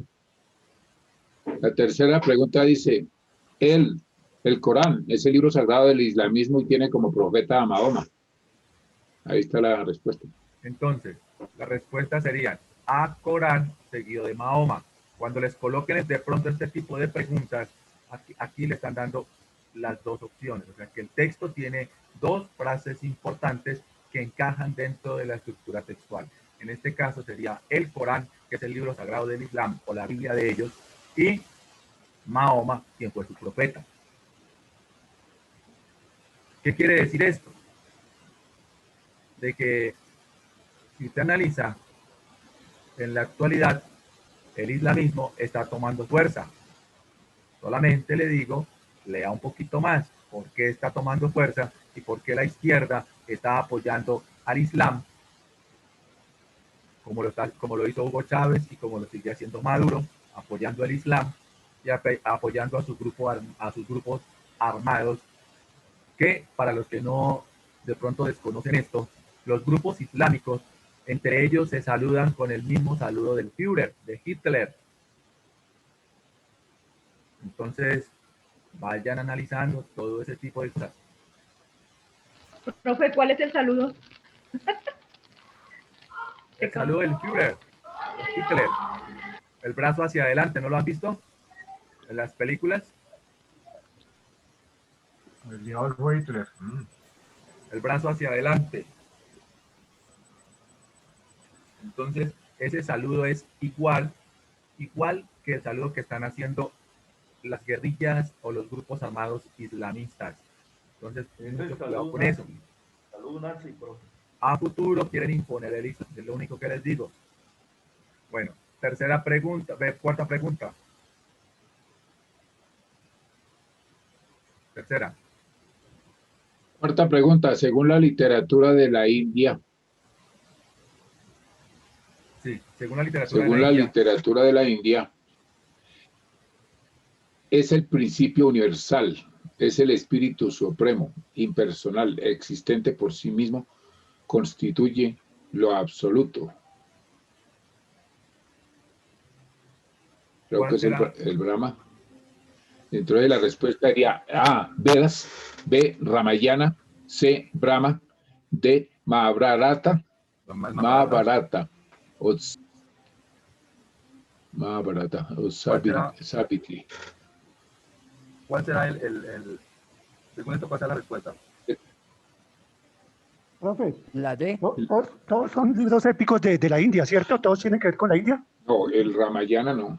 pregunta dice, el Corán es el libro sagrado del islamismo y tiene como profeta a Mahoma. Ahí está la respuesta. Entonces, la respuesta sería a Corán seguido de Mahoma. Cuando les coloquen de pronto este tipo de preguntas, aquí le están dando las dos opciones. O sea, que el texto tiene dos frases importantes que encajan dentro de la estructura textual. En este caso sería el Corán, que es el libro sagrado del Islam o la Biblia de ellos, y Mahoma, quien fue su profeta. ¿Qué quiere decir esto? De que si usted analiza, en la actualidad el islamismo está tomando fuerza. Solamente le digo, lea un poquito más, por qué está tomando fuerza y por qué la izquierda está apoyando al Islam, como lo hizo Hugo Chávez y como lo sigue haciendo Maduro, apoyando al Islam y apoyando a sus grupos armados, que para los que no de pronto desconocen esto, los grupos islámicos entre ellos se saludan con el mismo saludo del Führer, de Hitler. Entonces, vayan analizando todo ese tipo de cosas. Profe, ¿cuál es el saludo? El saludo del Führer, de Hitler. El brazo hacia adelante, ¿no lo han visto? En las películas. El diablo fue Hitler. El brazo hacia adelante. Entonces, ese saludo es igual que el saludo que están haciendo las guerrillas o los grupos armados islamistas. Entonces, mucho cuidado con eso. Saludo nazi, profe. A futuro quieren imponer el Islam, es lo único que les digo. Bueno, tercera pregunta, cuarta pregunta. Tercera. Cuarta pregunta, según la literatura de la India. Sí, según la literatura Según la literatura de la India, es el principio universal, es el espíritu supremo, impersonal, existente por sí mismo, constituye lo absoluto. Creo que es el Brahma. Dentro de la respuesta sería A, Vedas, B, Ramayana, C, Brahma, D, Mahabharata, o Savitri. ¿Cuál será según esto, cuál será la respuesta? Profe, La D. todos son libros épicos de la India, ¿cierto? ¿Todos tienen que ver con la India? No, el Ramayana no.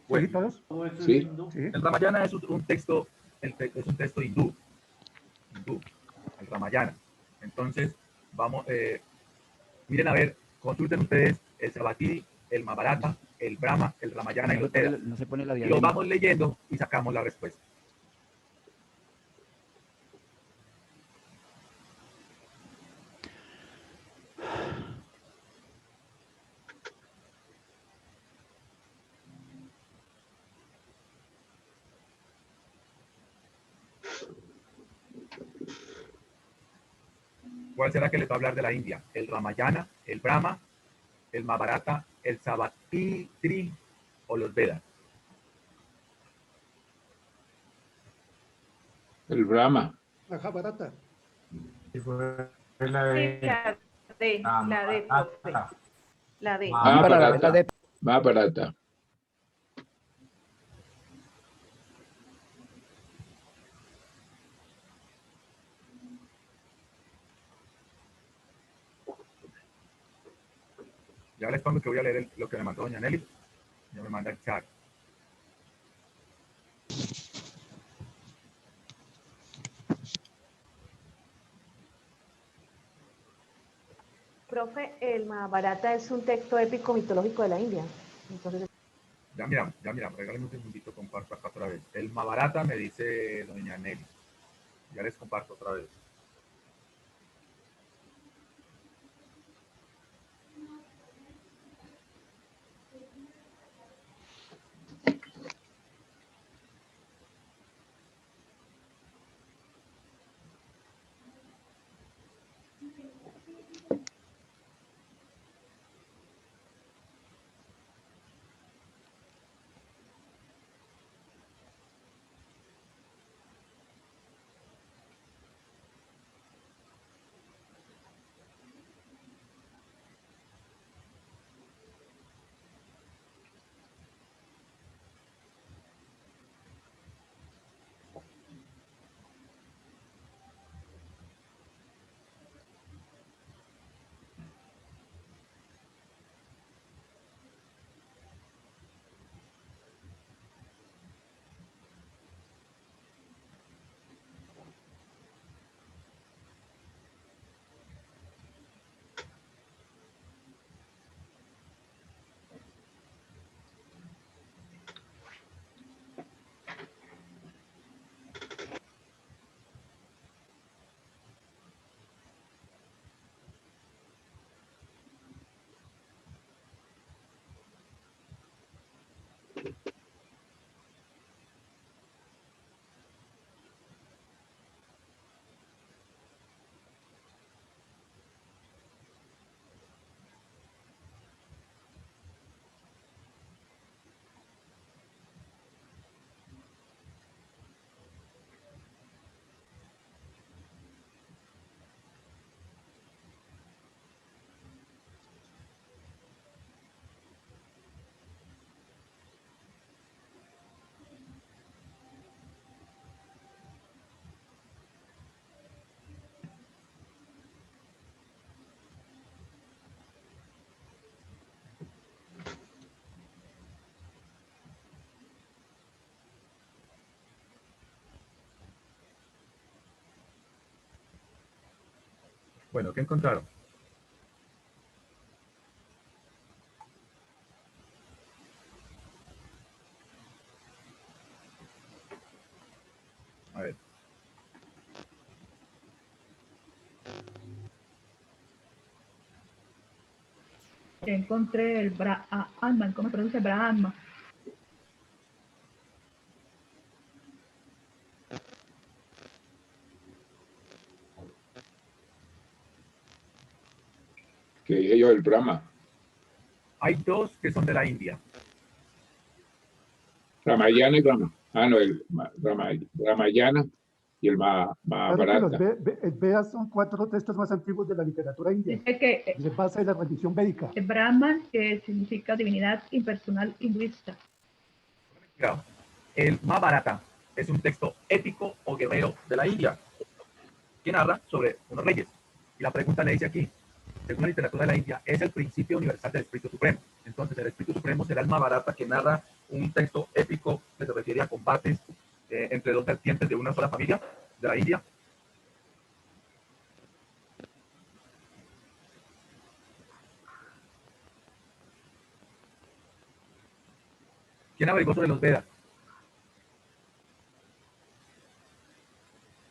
¿Sí, todos? Sí. El Ramayana es un texto, es un texto hindú, el Ramayana. Entonces, vamos, miren a ver, consulten ustedes el Savatiri, el Mahabharata, el Brahma, el Ramayana y el Veda. No se pone la y lo vamos leyendo y sacamos la respuesta. ¿Cuál será que les va a hablar de la India? ¿El Ramayana, el Brahma, el Mahabharata, el Savatri o los Vedas? El Brahma. Mahabharata. Y fue la Sí, de la D, profe. La D. Mahabharata. Mahabharata. Ya les pongo que voy a leer lo que me mandó doña Nelly. Ya me manda el chat. Profe, el Mahabharata es un texto épico mitológico de la India. Entonces, Ya miramos, regálenme un segundito, comparto acá otra vez. El Mahabharata me dice doña Nelly. Ya les comparto otra vez. Bueno, ¿qué encontraron? A ver. Ya encontré el Brahman, ¿cómo se pronuncia? Brahma. Que dije yo, el Brahma. Hay dos que son de la India. Ramayana y Brahma. Ah, no, el Ramayana y el Claro que Mahabharata. los Vedas son 4 textos más antiguos de la literatura india. Dice que Se basa en la religión védica. el Brahman, que significa divinidad impersonal hinduista. Cuidado. El Mahabharata es un texto épico o guerrero de la India que narra sobre unos reyes. Y la pregunta le dice aquí, según la literatura de la India, es el principio universal del Espíritu Supremo. Entonces, el Espíritu Supremo será el Mahabharata, que narra un texto épico que se refiere a combates entre dos vertientes de una sola familia de la India. ¿Quién averiguó sobre los Vedas?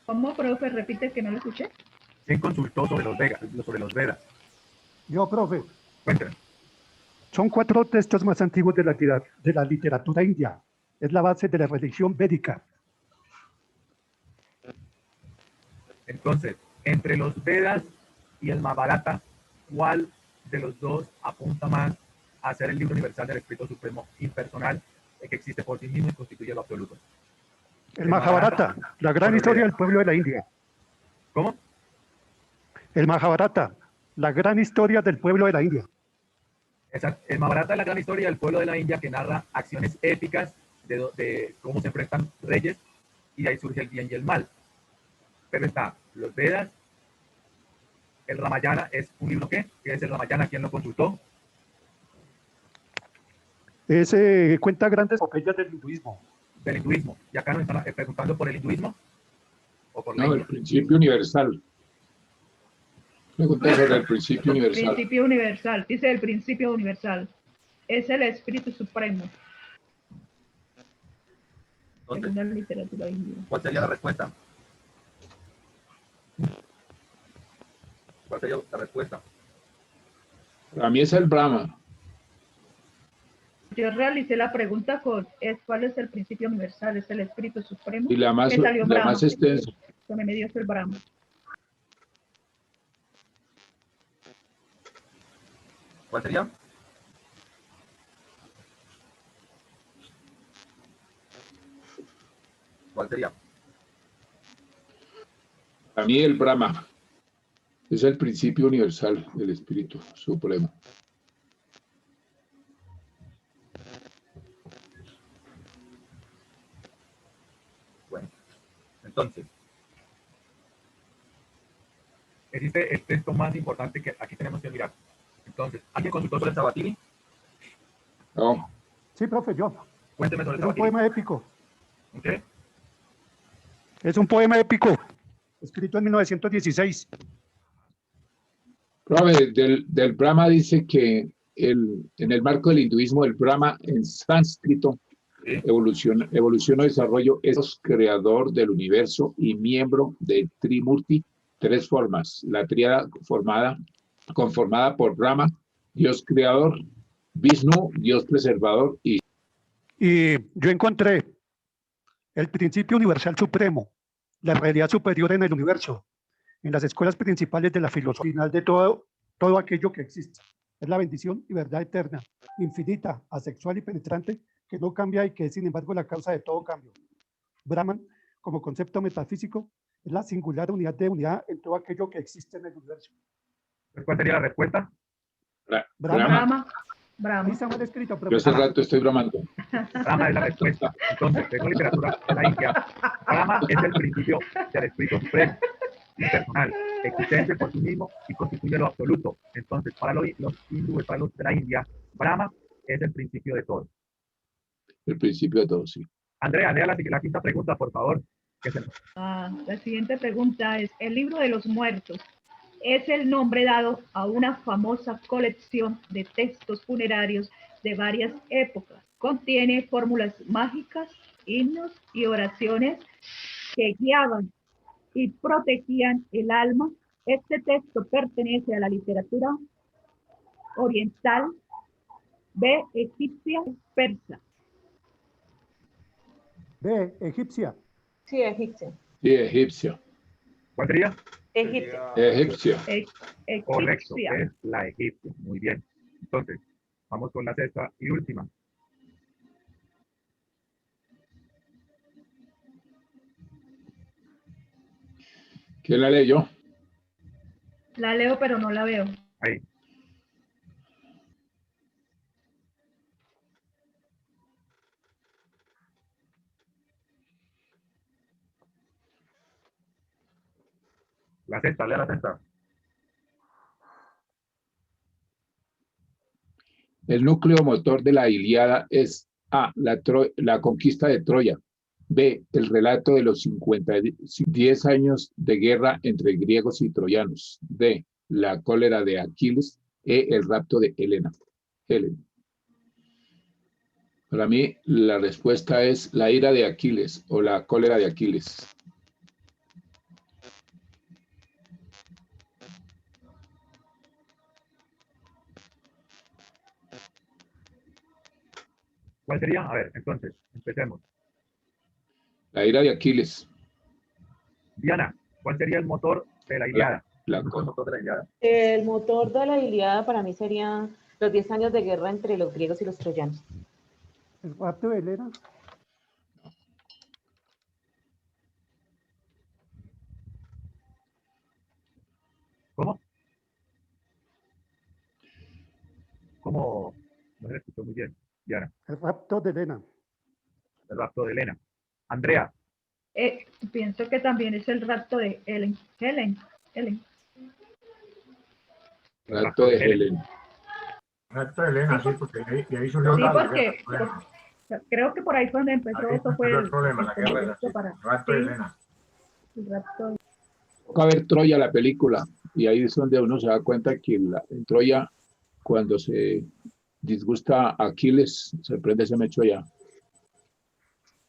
¿Cómo, profe? Repite que no lo escuché. ¿Quién consultó sobre los Vedas? Yo, profe, Cuéntenme. son 4 textos más antiguos de la literatura india. Es la base de la religión védica. Entonces, entre los Vedas y el Mahabharata, ¿cuál de los dos apunta más a ser el libro universal del Espíritu Supremo impersonal que existe por sí mismo y constituye lo absoluto? El Mahabharata, la gran historia del pueblo de la India. ¿Cómo? El Mahabharata, la gran historia del pueblo de la India. Exacto. El Mahabharata es la gran historia del pueblo de la India que narra acciones épicas de cómo se enfrentan reyes y de ahí surge el bien y el mal. Pero está los Vedas, el Ramayana es un libro ¿qué? ¿Qué es el Ramayana? ¿Quién lo consultó? Cuenta grandes epopeyas del hinduismo. Del hinduismo. Y acá nos están preguntando por el hinduismo o por la No, India. el principio universal. Pregunta sobre el principio universal. Principio universal, dice el principio universal. Es el Espíritu Supremo. Entonces, según la literatura india. ¿cuál sería la respuesta? ¿Cuál sería la respuesta? Para mí es el Brahma. Yo realicé la pregunta con ¿cuál es el principio universal? Es el Espíritu Supremo. Y la más, Me salió la Brahma. más extensa. Lo que me dio fue el Brahma. ¿Cuál sería? ¿Cuál sería? Para mí el Brahma es el principio universal del Espíritu Supremo. Bueno, entonces, existe el texto más importante que aquí tenemos que mirar. Entonces, ¿alguien consultó sobre el Sabatini? No. Sí, profe, yo. Cuénteme sobre el Es un Sabatini. poema épico. ¿Qué? Es un poema épico, escrito en 1916. Profe, del Brahma dice que en el marco del hinduismo, el Brahma en sánscrito, evolución o desarrollo, es creador del universo y miembro del Trimurti, tres formas. La tríada conformada por Brahma, Dios creador, Vishnu, Dios preservador, y yo encontré el principio universal supremo, la realidad superior en el universo, en las escuelas principales de la filosofía, final de todo aquello que existe. Es la bendición y verdad eterna, infinita, asexual y penetrante, que no cambia y que es, sin embargo, la causa de todo cambio. Brahman, como concepto metafísico, es la singular unidad de unidad en todo aquello que existe en el universo. ¿Cuál sería la respuesta? Brahma. Ahí está mal escrito, Yo hace rato estoy bramando. Brahma es la respuesta. Entonces, según literatura de la India, Brahma es el principio del Espíritu Supremo, impersonal, existente por sí mismo y constituye lo absoluto. Entonces, para los hindúes, para los de la India, Brahma es el principio de todo. El principio de todo, sí. Andrea, lea la quinta pregunta, por favor. La siguiente pregunta es, el libro de los muertos es el nombre dado a una famosa colección de textos funerarios de varias épocas. Contiene fórmulas mágicas, himnos y oraciones que guiaban y protegían el alma. Este texto pertenece a la literatura oriental, B, egipcia, persa. B, egipcia. Sí, egipcia. Sí, egipcia. ¿Cuál sería? Egipcia. Egipcia. Correcto, es la egipcia. Muy bien. Entonces, vamos con la sexta y última. ¿Quién la leyó? La leo, pero no la veo. Ahí. La sexta, lea la sexta. El núcleo motor de la Ilíada es A, la conquista de Troya, B, el relato de los 10 años de guerra entre griegos y troyanos, D, la cólera de Aquiles, E, el rapto de Helena. Para mí, la respuesta es la ira de Aquiles o la cólera de Aquiles. ¿Cuál sería? A ver, entonces, empecemos. La ira de Aquiles. Diana, ¿cuál sería el motor de la Ilíada? el motor de la Ilíada. El motor de la Ilíada para mí sería los 10 años de guerra entre los griegos y los troyanos. ¿El rapto de Helena? ¿Cómo? ¿Cómo? No se escuchó muy bien, Diana. El rapto de Helena. El rapto de Helena. Andrea. Pienso que también es el rapto de Helen. Helen. El Rapto de Helen. Rapto de Helena, sí, porque de ahí surgió Sí, la porque guerra. creo que por ahí fue donde empezó. Ahí Eso fue empezó el problema, la guerra era así. para Rapto de Helena. el rapto. Toca ver Troya, la película, y ahí es donde uno se da cuenta que en Troya, cuando se disgusta a Aquiles, se prende ese mecho allá,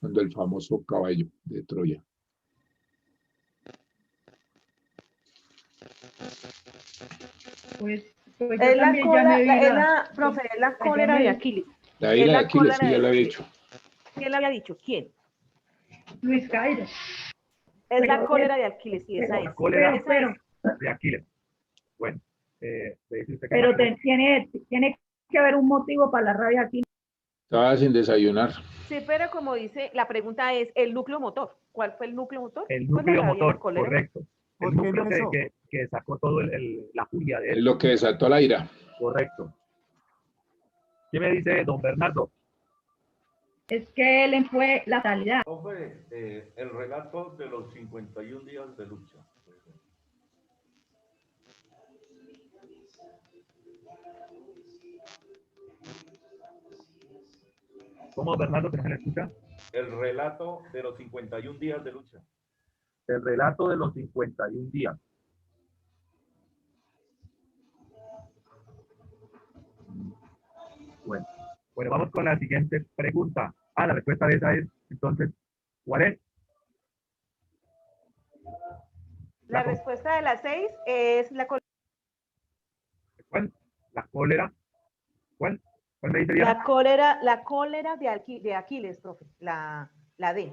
cuando el famoso caballo de Troya. Pues Es la también ya me vi profe, es la cólera de Aquiles. La ira de la Aquiles, sí, cólera ya lo de- había dicho. ¿Quién le había dicho? ¿Quién? Luis Cairo. Es la Pero- cólera de Aquiles, sí, esa Pero es. la cólera Esa es. de Aquiles. Bueno, me dice usted que Pero Aquiles- tiene que haber un motivo para la rabia aquí. Estaba sin desayunar. Sí, pero como dice, la pregunta es el núcleo motor. ¿Cuál fue el núcleo motor? el Pues la núcleo rabia y la motor, cólera. correcto. ¿Por El qué núcleo empezó? que sacó todo la furia de Es él. lo que desató la ira. Correcto. ¿Qué me dice don Bernardo? Es que Helen fue la realidad. Profe, el relato de los 51 días de lucha. ¿Cómo, Bernardo, que no se le escucha? El relato de los 51 días de lucha. El relato de los 51 días. Bueno, vamos con la siguiente pregunta. La respuesta de esa es, entonces, ¿cuál es? La respuesta de las 6 es la cólera. ¿Cuál? La cólera. ¿Cuál? ¿Cuál me dice bien? La cólera de Aquiles, profe. La D.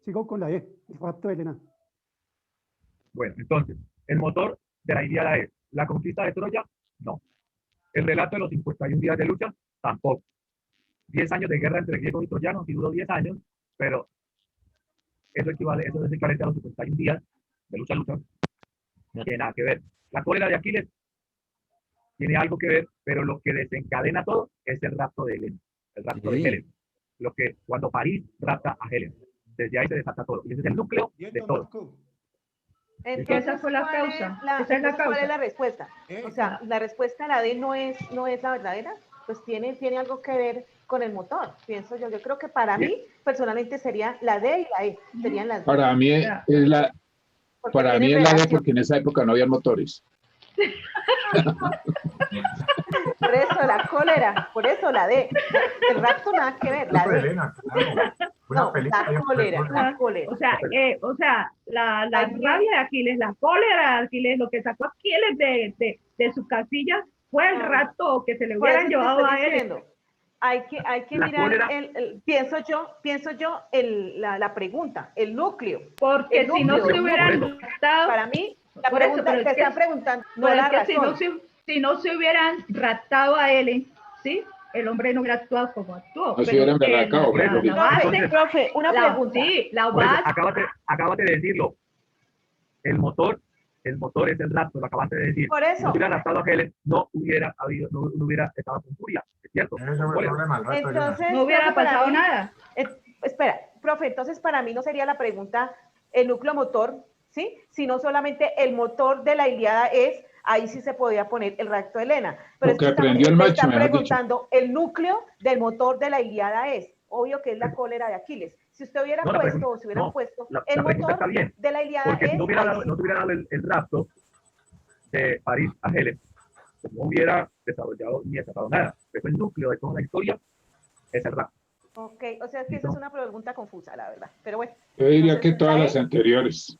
Sigo con la E, el rapto de Helena. Bueno, entonces, el motor de la Ilíada es la conquista de Troya, no. El relato de los 51 días de lucha, tampoco. 10 años de guerra entre griegos y troyanos, y duró 10 años, pero eso es equivalente a los 51 días de lucha. No tiene nada que ver. La cólera de Aquiles tiene algo que ver, pero lo que desencadena todo es el rapto de Helena, el rapto de Helen. Cuando París rapta a Helen, desde ahí se desata todo. Y ese es el núcleo de todo. Entonces, esa fue la ¿cuál es causa. la- Esa es la entonces, ¿cuál causa. es la respuesta? O sea, la respuesta, la D, no es la verdadera. Pues tiene algo que ver con el motor, pienso yo. Yo creo que para mí, personalmente, sería la D y la E. Serían las dos. Para mí es la Porque Para mí tienen es la D relación. porque en esa época no había motores. Por eso la cólera, por eso la D. El rapto nada que ver, la Rapto de D. Helena, claro. Una No, película y la un cólera, película. la cólera. O sea, la Hay que- rabia de Aquiles, la cólera de Aquiles, lo que sacó a Aquiles de su casilla fue el Ah. rapto que se le Por eso hubieran te llevado estoy a él. diciendo, hay que La mirar, cólera. pienso yo la pregunta, el núcleo. Porque El si no núcleo, se el hubieran núcleo. raptado, Para mí, la por eso, pregunta pero te es que- están preguntando, no pero es la es que razón. si no se hubieran raptado a Helen, ¿sí? El hombre no hubiera actuado como actuó. No se hubieran Pero berracado, la mejor dicho. base, Profe, una pregunta. sí, la Por eso, base, acabate de decirlo. El motor es el rapto, lo acabaste de decir. Por Si eso. no hubiera raptado a Helen, no hubiera estado con furia, es cierto. Ese fue el problema, el rapto de Helena. Entonces, no hubiera profe, para pasado mí- nada. Espera, profe, entonces para mí no sería la pregunta el núcleo motor, ¿sí? Sino solamente el motor de la Ilíada es, ahí sí se podía poner el rapto de Helena. Pero Lo que están- aprendió el me macho, están mejor dicho. preguntando, el núcleo del motor de la Ilíada es, obvio que es la cólera de Aquiles. Si usted hubiera No, la puesto, pregunta- o si hubieran no, puesto la el pregunta está motor bien, de la Ilíada Porque si es, no hubiera ahí dado, sí. no se hubiera dado el rapto de París a Helen, pues no hubiera desarrollado ni desarrollado nada. Pero el núcleo de toda la historia es el rapto. Ok, o sea, es que esa es una pregunta confusa, la verdad. Pero bueno. Yo diría entonces, que todas ¿la las E? anteriores,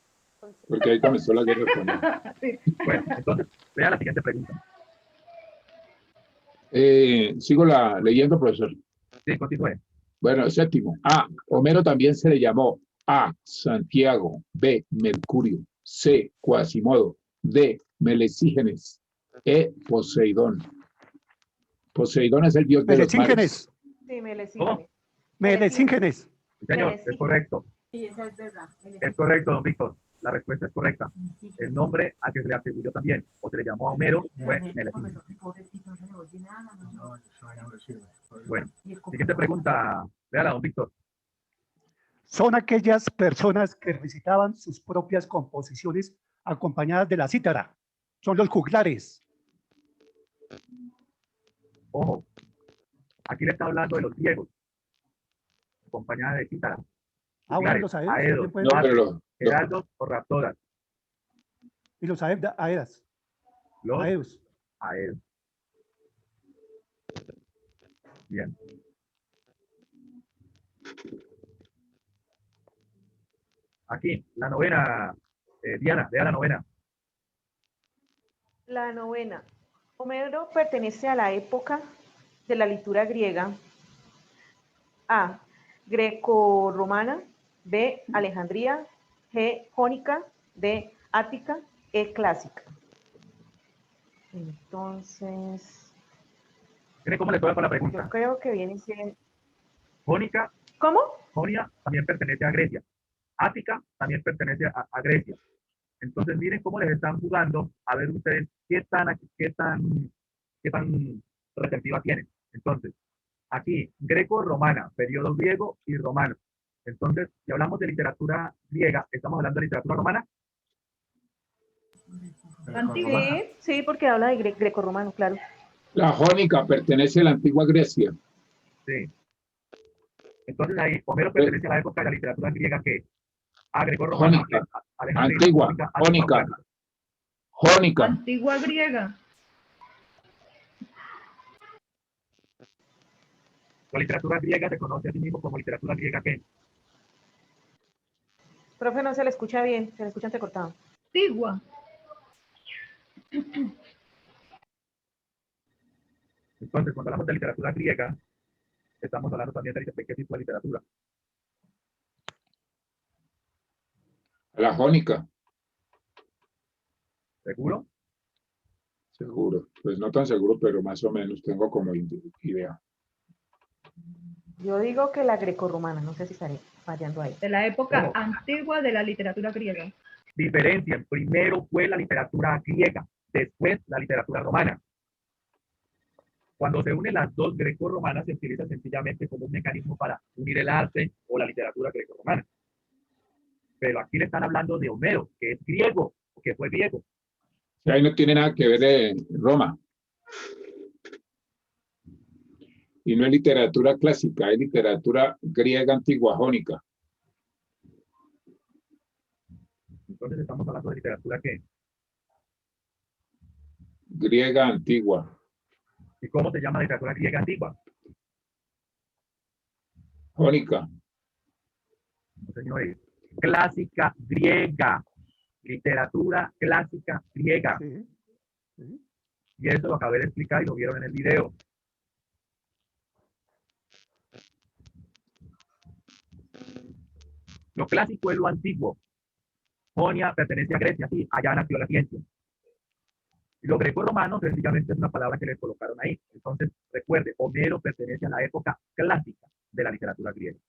porque ahí comenzó la guerra con él. Bueno, entonces, vea la siguiente pregunta. Sigo leyendo, profesor. Sí, continúe. Bueno, séptimo. A. Homero también se le llamó A. Santiago. B. Mercurio. C. Quasimodo. D, Melesígenes. E, Poseidón. Poseidón es el dios de los mares. Melesíngenes. Sí, me le ¿Cómo? sigue. Melesíngenes. Sí, señor, Melesígenes. es correcto. Sí, esa es verdad. Es correcto, don Víctor. La respuesta es correcta. El nombre a que se le atribuyó también, o se le llamó a Homero, fue Melesígenes. No, eso ya no sirve. Bueno, siguiente pregunta. Véala, don Víctor. Son aquellas personas que recitaban sus propias composiciones acompañadas de la cítara. Son los juglares. Ojo, aquí le está hablando de los griegos, acompañada de cítara. Ah, bueno, los aedas. Aedos, también pueden- No, pero heraldos o raptoras. Y los aedas. Los Aedos. aedos. Bien. Aquí, la novena. Diana, vea la novena. La novena. Homero pertenece a la época de la literatura griega. A. Greco-romana. B. Alejandría. G. Jónica. D. Ática. E. Clásica. Entonces, ¿Tiene cómo le toca con la yo pregunta? creo que viene siendo... Jónica, ¿Cómo? Jonia también pertenece a Grecia. Ática también pertenece a Grecia. Entonces, miren cómo les están jugando, a ver ustedes qué tan receptiva tienen. Entonces, aquí, greco-romana, periodo griego y romano. Entonces, si hablamos de literatura griega, ¿estamos hablando de literatura romana? Antigua. Sí, sí, porque habla de greco-romano, claro. la jónica pertenece a la antigua Grecia. Sí. Entonces, ahí, Homero pertenece a la época de la literatura griega que a greco-romana, Jónica. alejandrina, Antigua, jónica, jónica. clásica. Jónica. Antigua griega. La literatura griega se conoce a sí mismo como literatura griega que Profe, no se le escucha bien, se le escucha entrecortado. Antigua. entonces cuando hablamos de literatura griega, estamos hablando también de qué tipo de literatura. La jónica, ¿Seguro? seguro. Pues no tan seguro, pero más o menos tengo como idea. Yo digo que la greco-romana, no sé si estaré fallando ahí. De la época Oh. antigua de la literatura griega. Diferencian. Primero fue la literatura griega, después la literatura romana. Cuando se unen las dos greco-romanas, se utiliza sencillamente como un mecanismo para unir el arte o la literatura greco-romana. Pero aquí le están hablando de Homero, que es griego, o que fue griego. Y ahí no tiene nada que ver de Roma. Y no es literatura clásica, es literatura griega antigua, jónica. Entonces estamos hablando de literatura que, Griega antigua, ¿y cómo se llama literatura griega antigua? jónica. No, señores. Clásica griega. Literatura clásica griega. Sí, sí. Y eso lo acabé de explicar y lo vieron en el video. Lo clásico es lo antiguo. Jonia pertenece a Grecia, sí, allá nació la ciencia. Y lo greco-romano sencillamente es una palabra que le colocaron ahí. Entonces, recuerde, Homero pertenece a la época clásica de la literatura griega.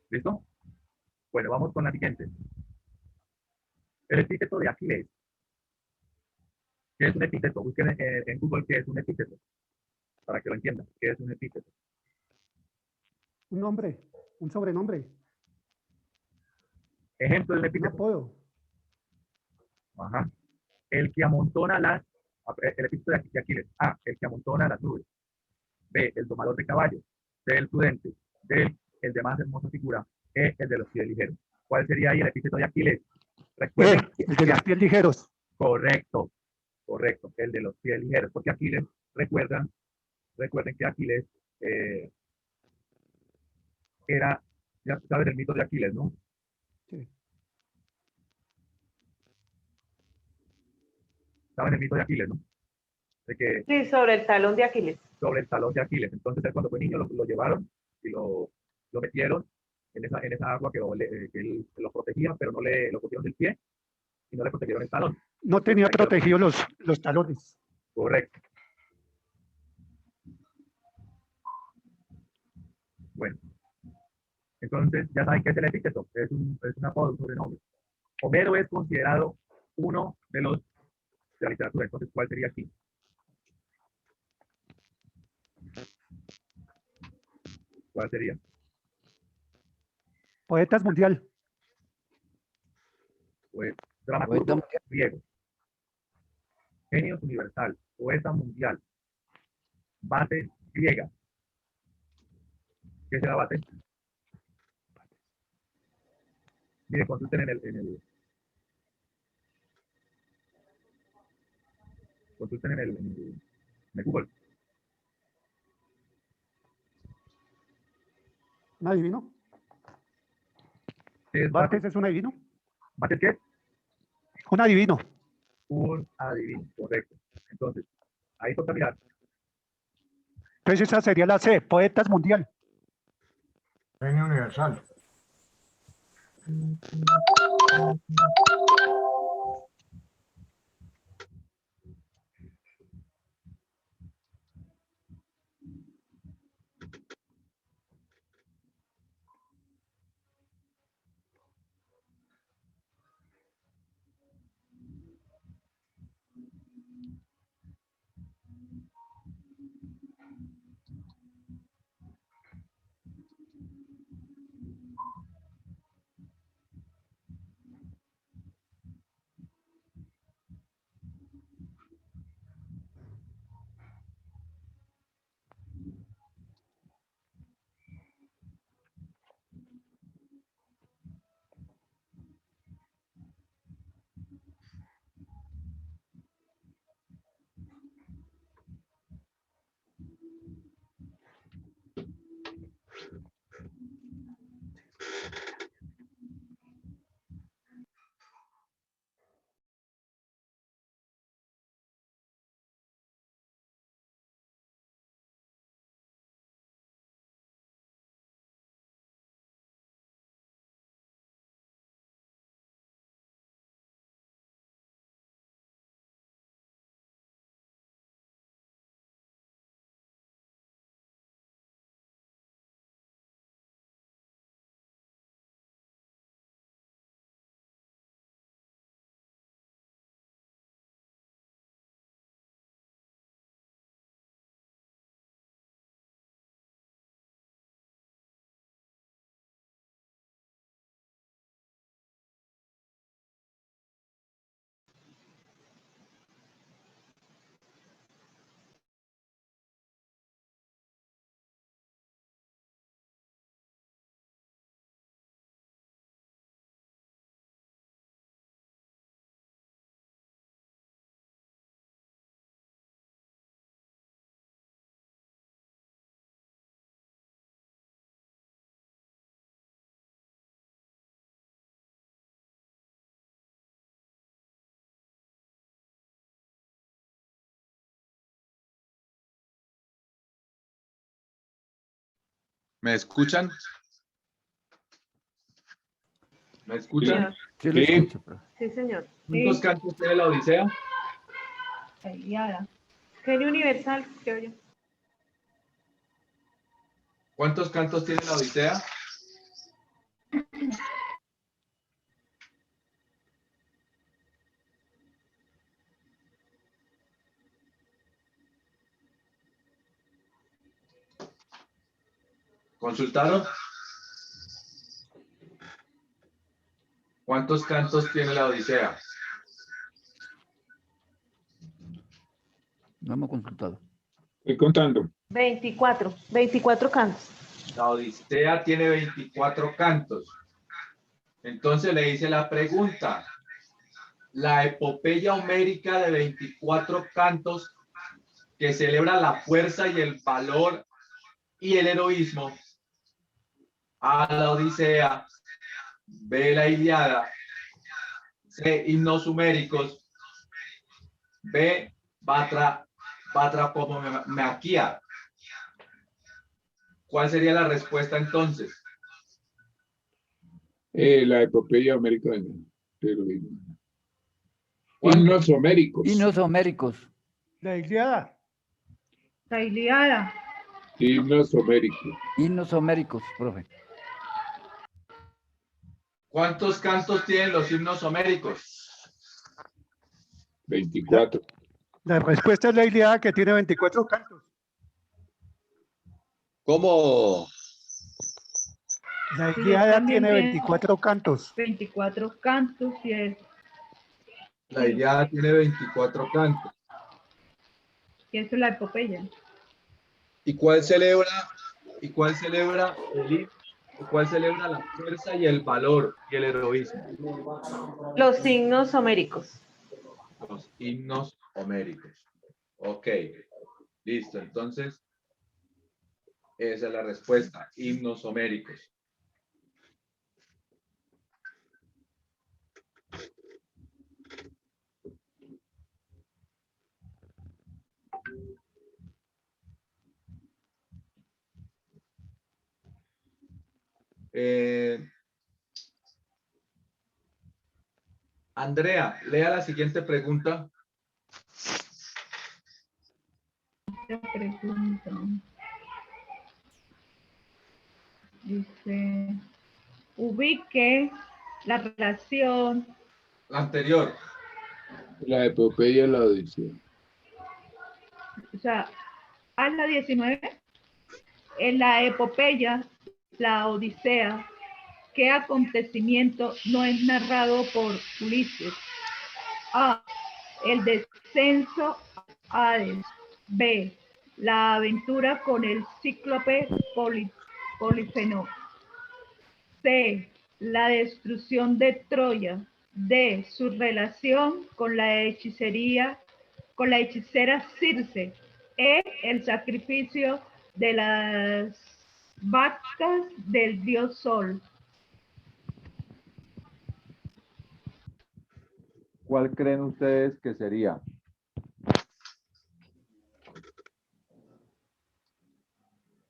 ¿Listo? Bueno, vamos con la siguiente. El epíteto de Aquiles. ¿Qué es un epíteto? Busquen en Google qué es un epíteto, para que lo entiendan. ¿Qué es un epíteto? Un nombre, un sobrenombre, Ejemplo de un un epíteto. apodo. Ajá. El que amontona el epíteto de Aquiles. A, el que amontona las nubes. B, el domador de caballos. C, el prudente. D, el de más hermosa figura. E, el de los pies ligeros. ¿Cuál sería ahí el epíteto de Aquiles? Recuerden El de los pies ligeros. Correcto, correcto, el de los pies ligeros, porque Aquiles, recuerden que Aquiles era Ya sabes el mito de Aquiles, ¿no? Sí. Saben el mito de Aquiles, ¿no? De que Sí, sobre el talón de Aquiles. sobre el talón de Aquiles. Entonces, él cuando fue niño lo llevaron y lo metieron en esa agua que él lo protegía, pero no lo cogieron del pie y no le protegieron el talón. No tenía protegido los talones. Correcto. Bueno, entonces ya saben qué es el epíteto, es un apodo, un sobrenombre. Homero es considerado uno de los de la literatura, entonces ¿cuál sería aquí? ¿Cuál sería? Poetas mundial. Pues, Poeta dramaturgo mundial. griego, genios universal, poeta mundial, base griega. ¿Qué será base? Miren, consulten consulten en el Google. ¿Un adivino? ¿Qué es base? ¿Bates es un adivino? ¿Base qué? Un adivino. Un adivino, correcto. Entonces, ahí toca mirar. Entonces esa sería la C, poetas mundial. Genio universal. ¿Me escuchan? ¿Me escuchan? Sí, lo Sí. escucho, profe. Sí, señor. ¿Cuántos cantos tiene la Odisea? Eliada. Genio universal, creo yo. ¿Cuántos cantos tiene la Odisea? ¿Consultaron? ¿Cuántos cantos tiene la Odisea? No hemos consultado. Estoy contando. 24 cantos. La Odisea tiene 24 cantos. Entonces le hice la pregunta. La epopeya homérica de 24 cantos que celebra la fuerza y el valor y el heroísmo, A, la Odisea, B, la Ilíada, C, himnos suméricos, B, Batrapomequia. ¿Cuál sería la respuesta entonces? La epopeya homérica. Pero, himnos homéricos. Himnos homéricos. La Ilíada. La Ilíada. Himnos homéricos. Himnos homéricos, profe. ¿Cuántos cantos tienen los himnos homéricos? 24. La respuesta es la Ilíada, que tiene 24 cantos. ¿Cómo? La Sí, Ilíada también tiene tiene 24 cantos. 24 cantos y La Ilíada tiene 24 cantos. eso es la epopeya. ¿Y cuál celebra? ¿Y cuál celebra la fuerza y el valor y el heroísmo? Los signos homéricos. Los himnos homéricos. Ok, listo. Entonces, esa es la respuesta. Himnos homéricos. Andrea, lea la siguiente pregunta. Esta pregunta dice, ubique la relación. La anterior. La epopeya, la Odisea. O sea, a la 19, en la epopeya, la Odisea, ¿qué acontecimiento no es narrado por Ulises? A, el descenso a Hades. B, la aventura con el cíclope Polifemo. C, la destrucción de Troya. D, su relación con la hechicera Circe. E, el sacrificio de las vacas del dios Sol. ¿Cuál creen ustedes que sería?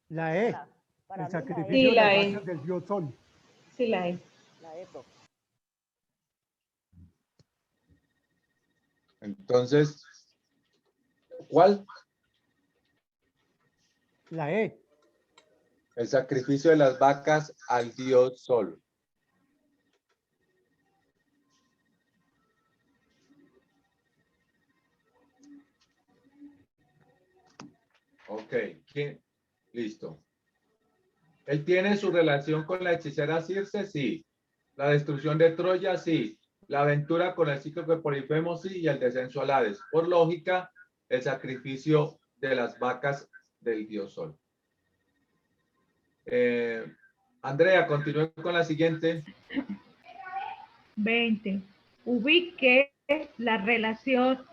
La E. Para El mí la sacrificio Sí, de las la E. vacas del dios Sol. Sí, la E. La EPO. Entonces, ¿cuál? La E. El sacrificio de las vacas al dios Sol. Ok, ¿quién? Listo. ¿Él tiene su relación con la hechicera Circe? Sí. La destrucción de Troya, sí. La aventura con el cíclope Polifemo, sí. Y el descenso al Hades. Por lógica, el sacrificio de las vacas del dios Sol. Andrea, continúe con la siguiente. 20. Ubique la relación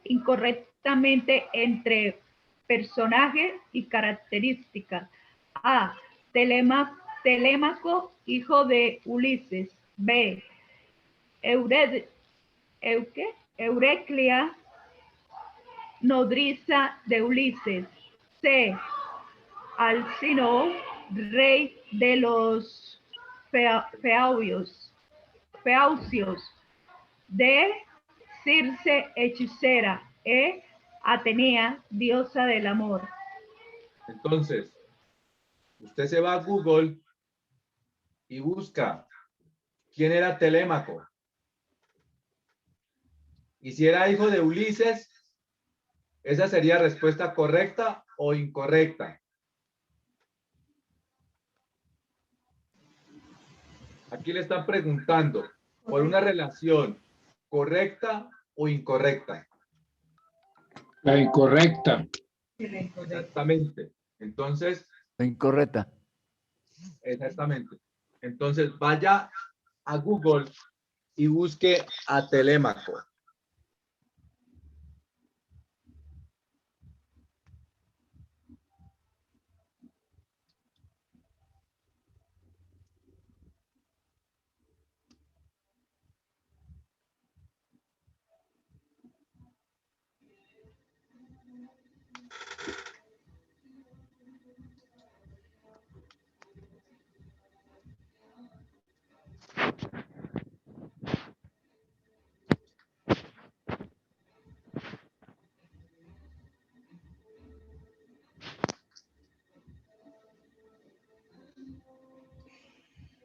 incorrectamente entre personaje y características. A, Telémaco, hijo de Ulises. B, Eureclia, nodriza de Ulises. C, Alcino, rey de los Feaucios. D, Circe, hechicera. E, Atenea, diosa del amor. Entonces, usted se va a Google y busca quién era Telémaco. Y si era hijo de Ulises, ¿esa sería respuesta correcta o incorrecta? Aquí le están preguntando por una relación correcta o incorrecta. La incorrecta. Exactamente. Entonces, La incorrecta. exactamente. Entonces, vaya a Google y busque a Telémaco.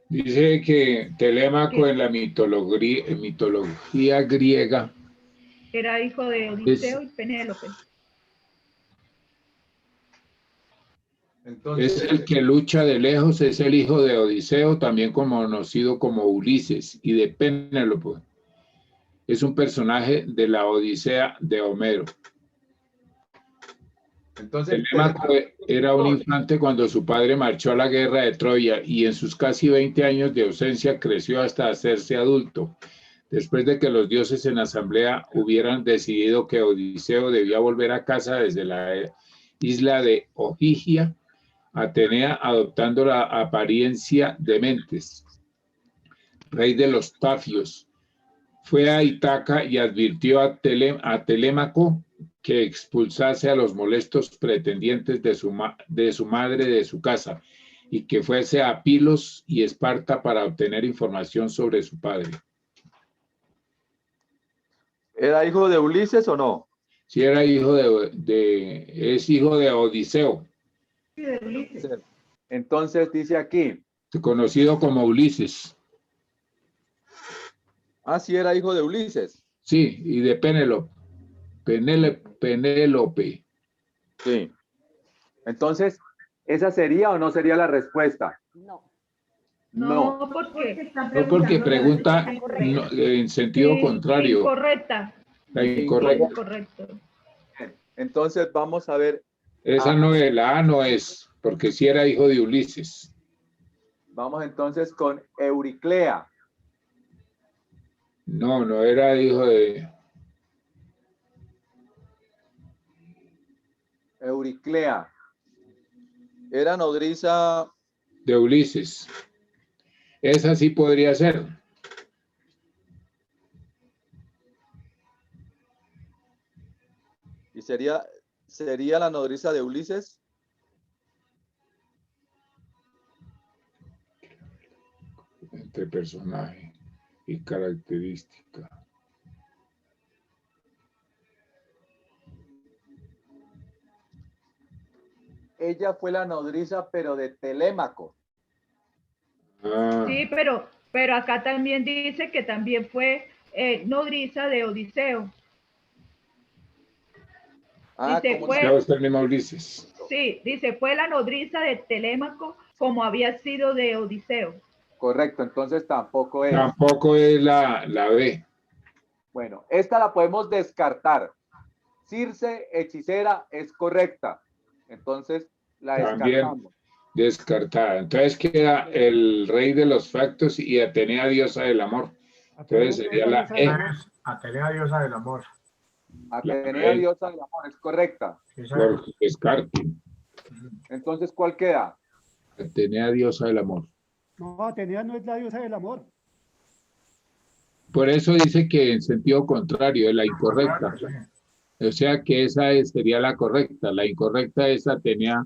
Dice que Telémaco en la mitología griega Era hijo de Odiseo y Penélope. es el que lucha de lejos, es el hijo de Odiseo, también conocido como Ulises, y de Penélope. Es un personaje de la Odisea de Homero. Entonces, Telémaco era un infante cuando su padre marchó a la guerra de Troya y en sus casi 20 años de ausencia creció hasta hacerse adulto. Después de que los dioses en asamblea hubieran decidido que Odiseo debía volver a casa desde la isla de Ogygia, Atenea, adoptando la apariencia de Mentes, rey de los Tafios, fue a Ítaca y advirtió a Telémaco que expulsase a los molestos pretendientes de su madre de su casa y que fuese a Pilos y Esparta para obtener información sobre su padre. ¿Era hijo de Ulises o no? Sí, era hijo es hijo de Odiseo. Sí, de Ulises. Entonces dice aquí. Conocido como Ulises. Ah, sí, era hijo de Ulises. Sí, y de Penélope. Penélope. Sí. Entonces, ¿esa sería o no sería la respuesta? No. No, porque No, porque pregunta en sentido contrario. Incorrecta. La incorrecta. Incorrecto. Entonces vamos a ver. Esa no es, la A no es, porque sí era hijo de Ulises. Vamos entonces con Euriclea. No, no era hijo de... Euriclea. Era nodriza de Ulises. Esa sí podría ser. ¿Y sería la nodriza de Ulises? Entre personaje y característica. Ella fue la nodriza, pero de Telémaco. Ah. Sí, pero acá también dice que también fue nodriza de Odiseo. Dice, ¿cómo fue el mismo Ulises? Sí, dice, fue la nodriza de Telémaco como había sido de Odiseo. Correcto, entonces tampoco es. Tampoco es la B. Bueno, esta la podemos descartar. Circe, hechicera, es correcta. Entonces la descartamos. Descartada. Entonces queda el rey de los factos y Atenea, diosa del amor. Entonces sería la E. Atenea, diosa del amor. Atenea, diosa del amor, es correcta. Por descarte. Entonces, ¿cuál queda? Atenea, diosa del amor. No, Atenea no es la diosa del amor. Por eso dice que en sentido contrario es la incorrecta. O sea que esa sería la correcta. La incorrecta es Atenea.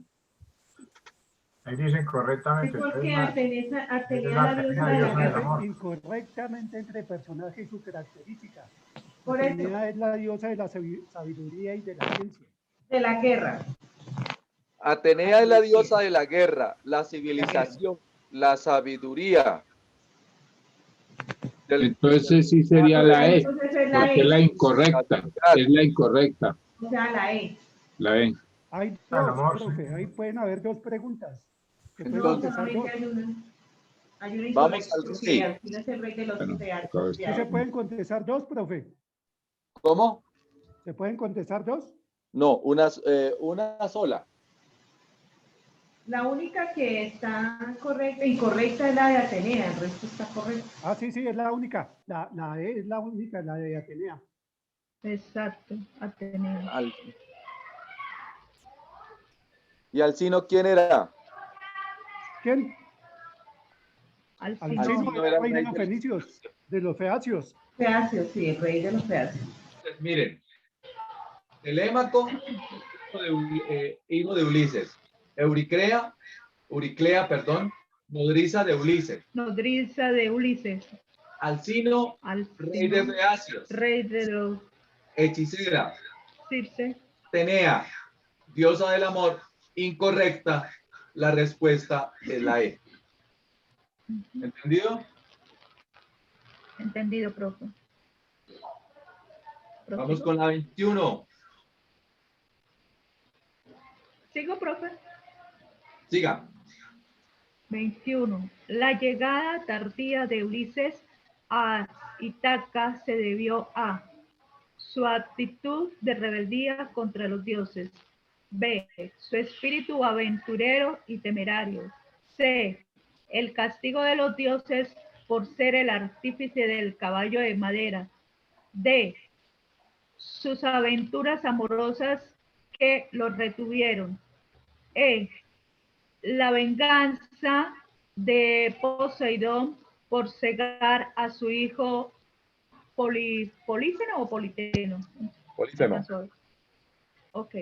Ahí dicen correctamente. Sí, porque Atenea la diosa de la guerra. Incorrectamente entre personaje y su característica. Por Atenea es la diosa de la sabiduría y de la ciencia. De la guerra. Atenea es la diosa de la guerra, la civilización, la sabiduría. Entonces sí sería la E, porque es la incorrecta. Es la incorrecta. O sea, la E. La E. Hay dos, profe, ahí pueden haber dos preguntas. Entonces, hay una vamos al sí. Es el rey de los ¿Sí se pueden contestar dos, profe? ¿Cómo? ¿Se pueden contestar dos? No, una sola. La única que está incorrecta es la de Atenea, el resto está correcto. Ah, sí, es la única. La E es la única, la de Atenea. Exacto, Atenea. ¿Y Alcino quién era? ¿Quién? Alcino era el rey de los fenicios, de los feacios. Feacios, sí, el rey de los feacios. Miren, Telémaco, hijo de Ulises. Euriclea, perdón, nodriza de Ulises. Nodriza de Ulises. Alcino, rey de Beacios. Rey de los Hechicera. Circe. Tenea, diosa del amor. Incorrecta. La respuesta es la E. ¿Entendido? Entendido, profe. Vamos con la 21. ¿Sigo, profe? Siga. 21. La llegada tardía de Ulises a Ítaca se debió a su actitud de rebeldía contra los dioses. B. Su espíritu aventurero y temerario. C. El castigo de los dioses por ser el artífice del caballo de madera. D. Sus aventuras amorosas que los retuvieron. E. La venganza de Poseidón por cegar a su hijo Polífemo o Politeno. Polífemo. Ok.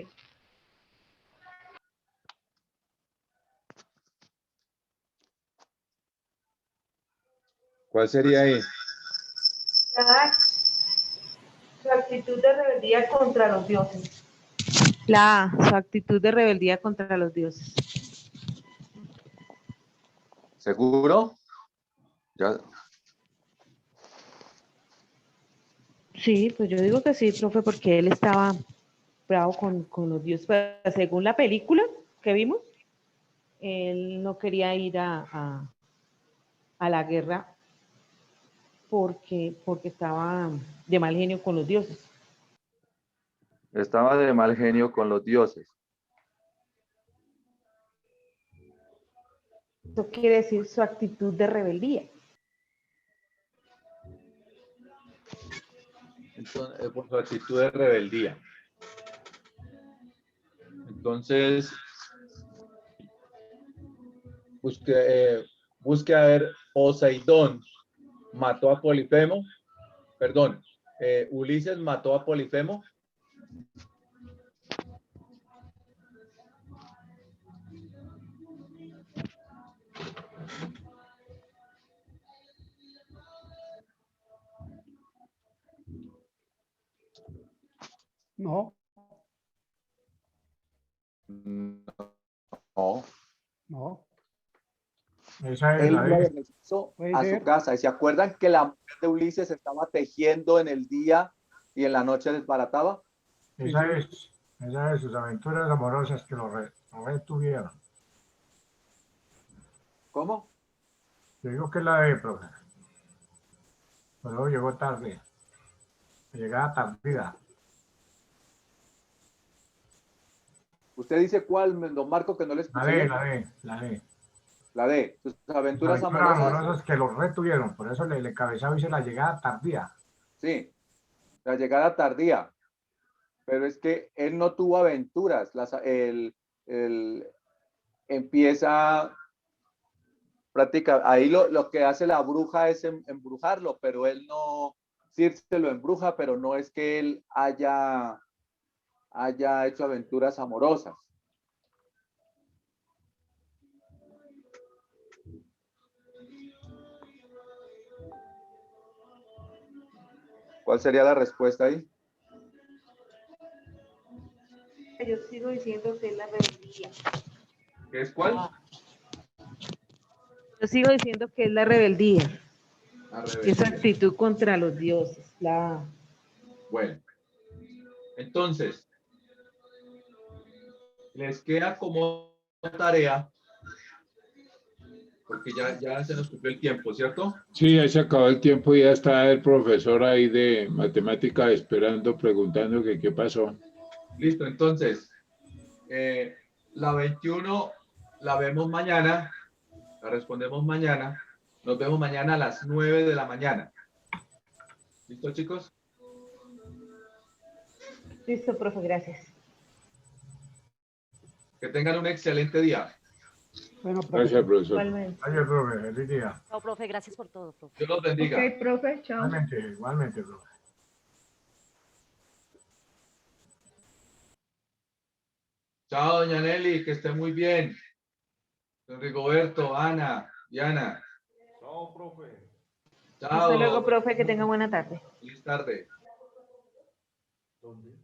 ¿Cuál sería ahí? Su actitud de rebeldía contra los dioses. La A, su actitud de rebeldía contra los dioses. ¿Seguro? Ya. Sí, pues yo digo que sí, profe, porque él estaba bravo con los dioses. Pero según la película que vimos, él no quería ir a la guerra porque estaba de mal genio con los dioses. Estaba de mal genio con los dioses. Eso quiere decir su actitud de rebeldía. Entonces, por su actitud de rebeldía. Entonces, busque a ver, Poseidón mató a Polifemo. Perdón, Ulises mató a Polifemo. No. No. No. Esa es Él la iba de de. regreso Puede a ser. su casa. ¿Y se acuerdan que la mujer de Ulises estaba tejiendo en el día y en la noche desbarataba? Esa es sus aventuras amorosas que lo retuvieron. ¿Cómo? Yo digo que es la de, profe. Pero llegó tarde. Llegada tardía. ¿Usted dice cuál, don Marco, que no le escuché bien? La D. La D. Sus Sus aventuras aventuras amorosas. amorosas que lo retuvieron. Por eso le cabezaba dice la llegada tardía. Sí, la llegada tardía. Pero es que él no tuvo aventuras. Él empieza práctica. Ahí lo que hace la bruja es embrujarlo, pero él no, Circe lo embruja, pero no es que él haya hecho aventuras amorosas. ¿Cuál sería la respuesta ahí? Yo sigo diciendo que es la rebeldía. ¿Qué es cuál? Yo sigo diciendo que es la rebeldía. La rebeldía. Esa actitud contra los dioses. La A. Bueno, entonces, les queda como tarea, porque ya se nos cumplió el tiempo, ¿cierto? Sí, ya se acabó el tiempo y ya está el profesor ahí de matemática esperando, preguntando que qué pasó. Listo, entonces, la 21 la vemos mañana, la respondemos mañana. Nos vemos mañana a las 9 de la mañana. ¿Listo, chicos? Listo, profe, gracias. Que tengan un excelente día. Bueno, Gracias, profesor. Igualmente. Adiós, profe. Feliz día. No, profe, gracias por todo, profe. Dios los bendiga. Ok, profe, chao. Igualmente, profe. Chao, doña Nelly, que esté muy bien. Don Rigoberto, Ana, Diana. Chao, profe. Chao. Hasta luego, profe, que tenga buena tarde. Feliz tarde. ¿Dónde?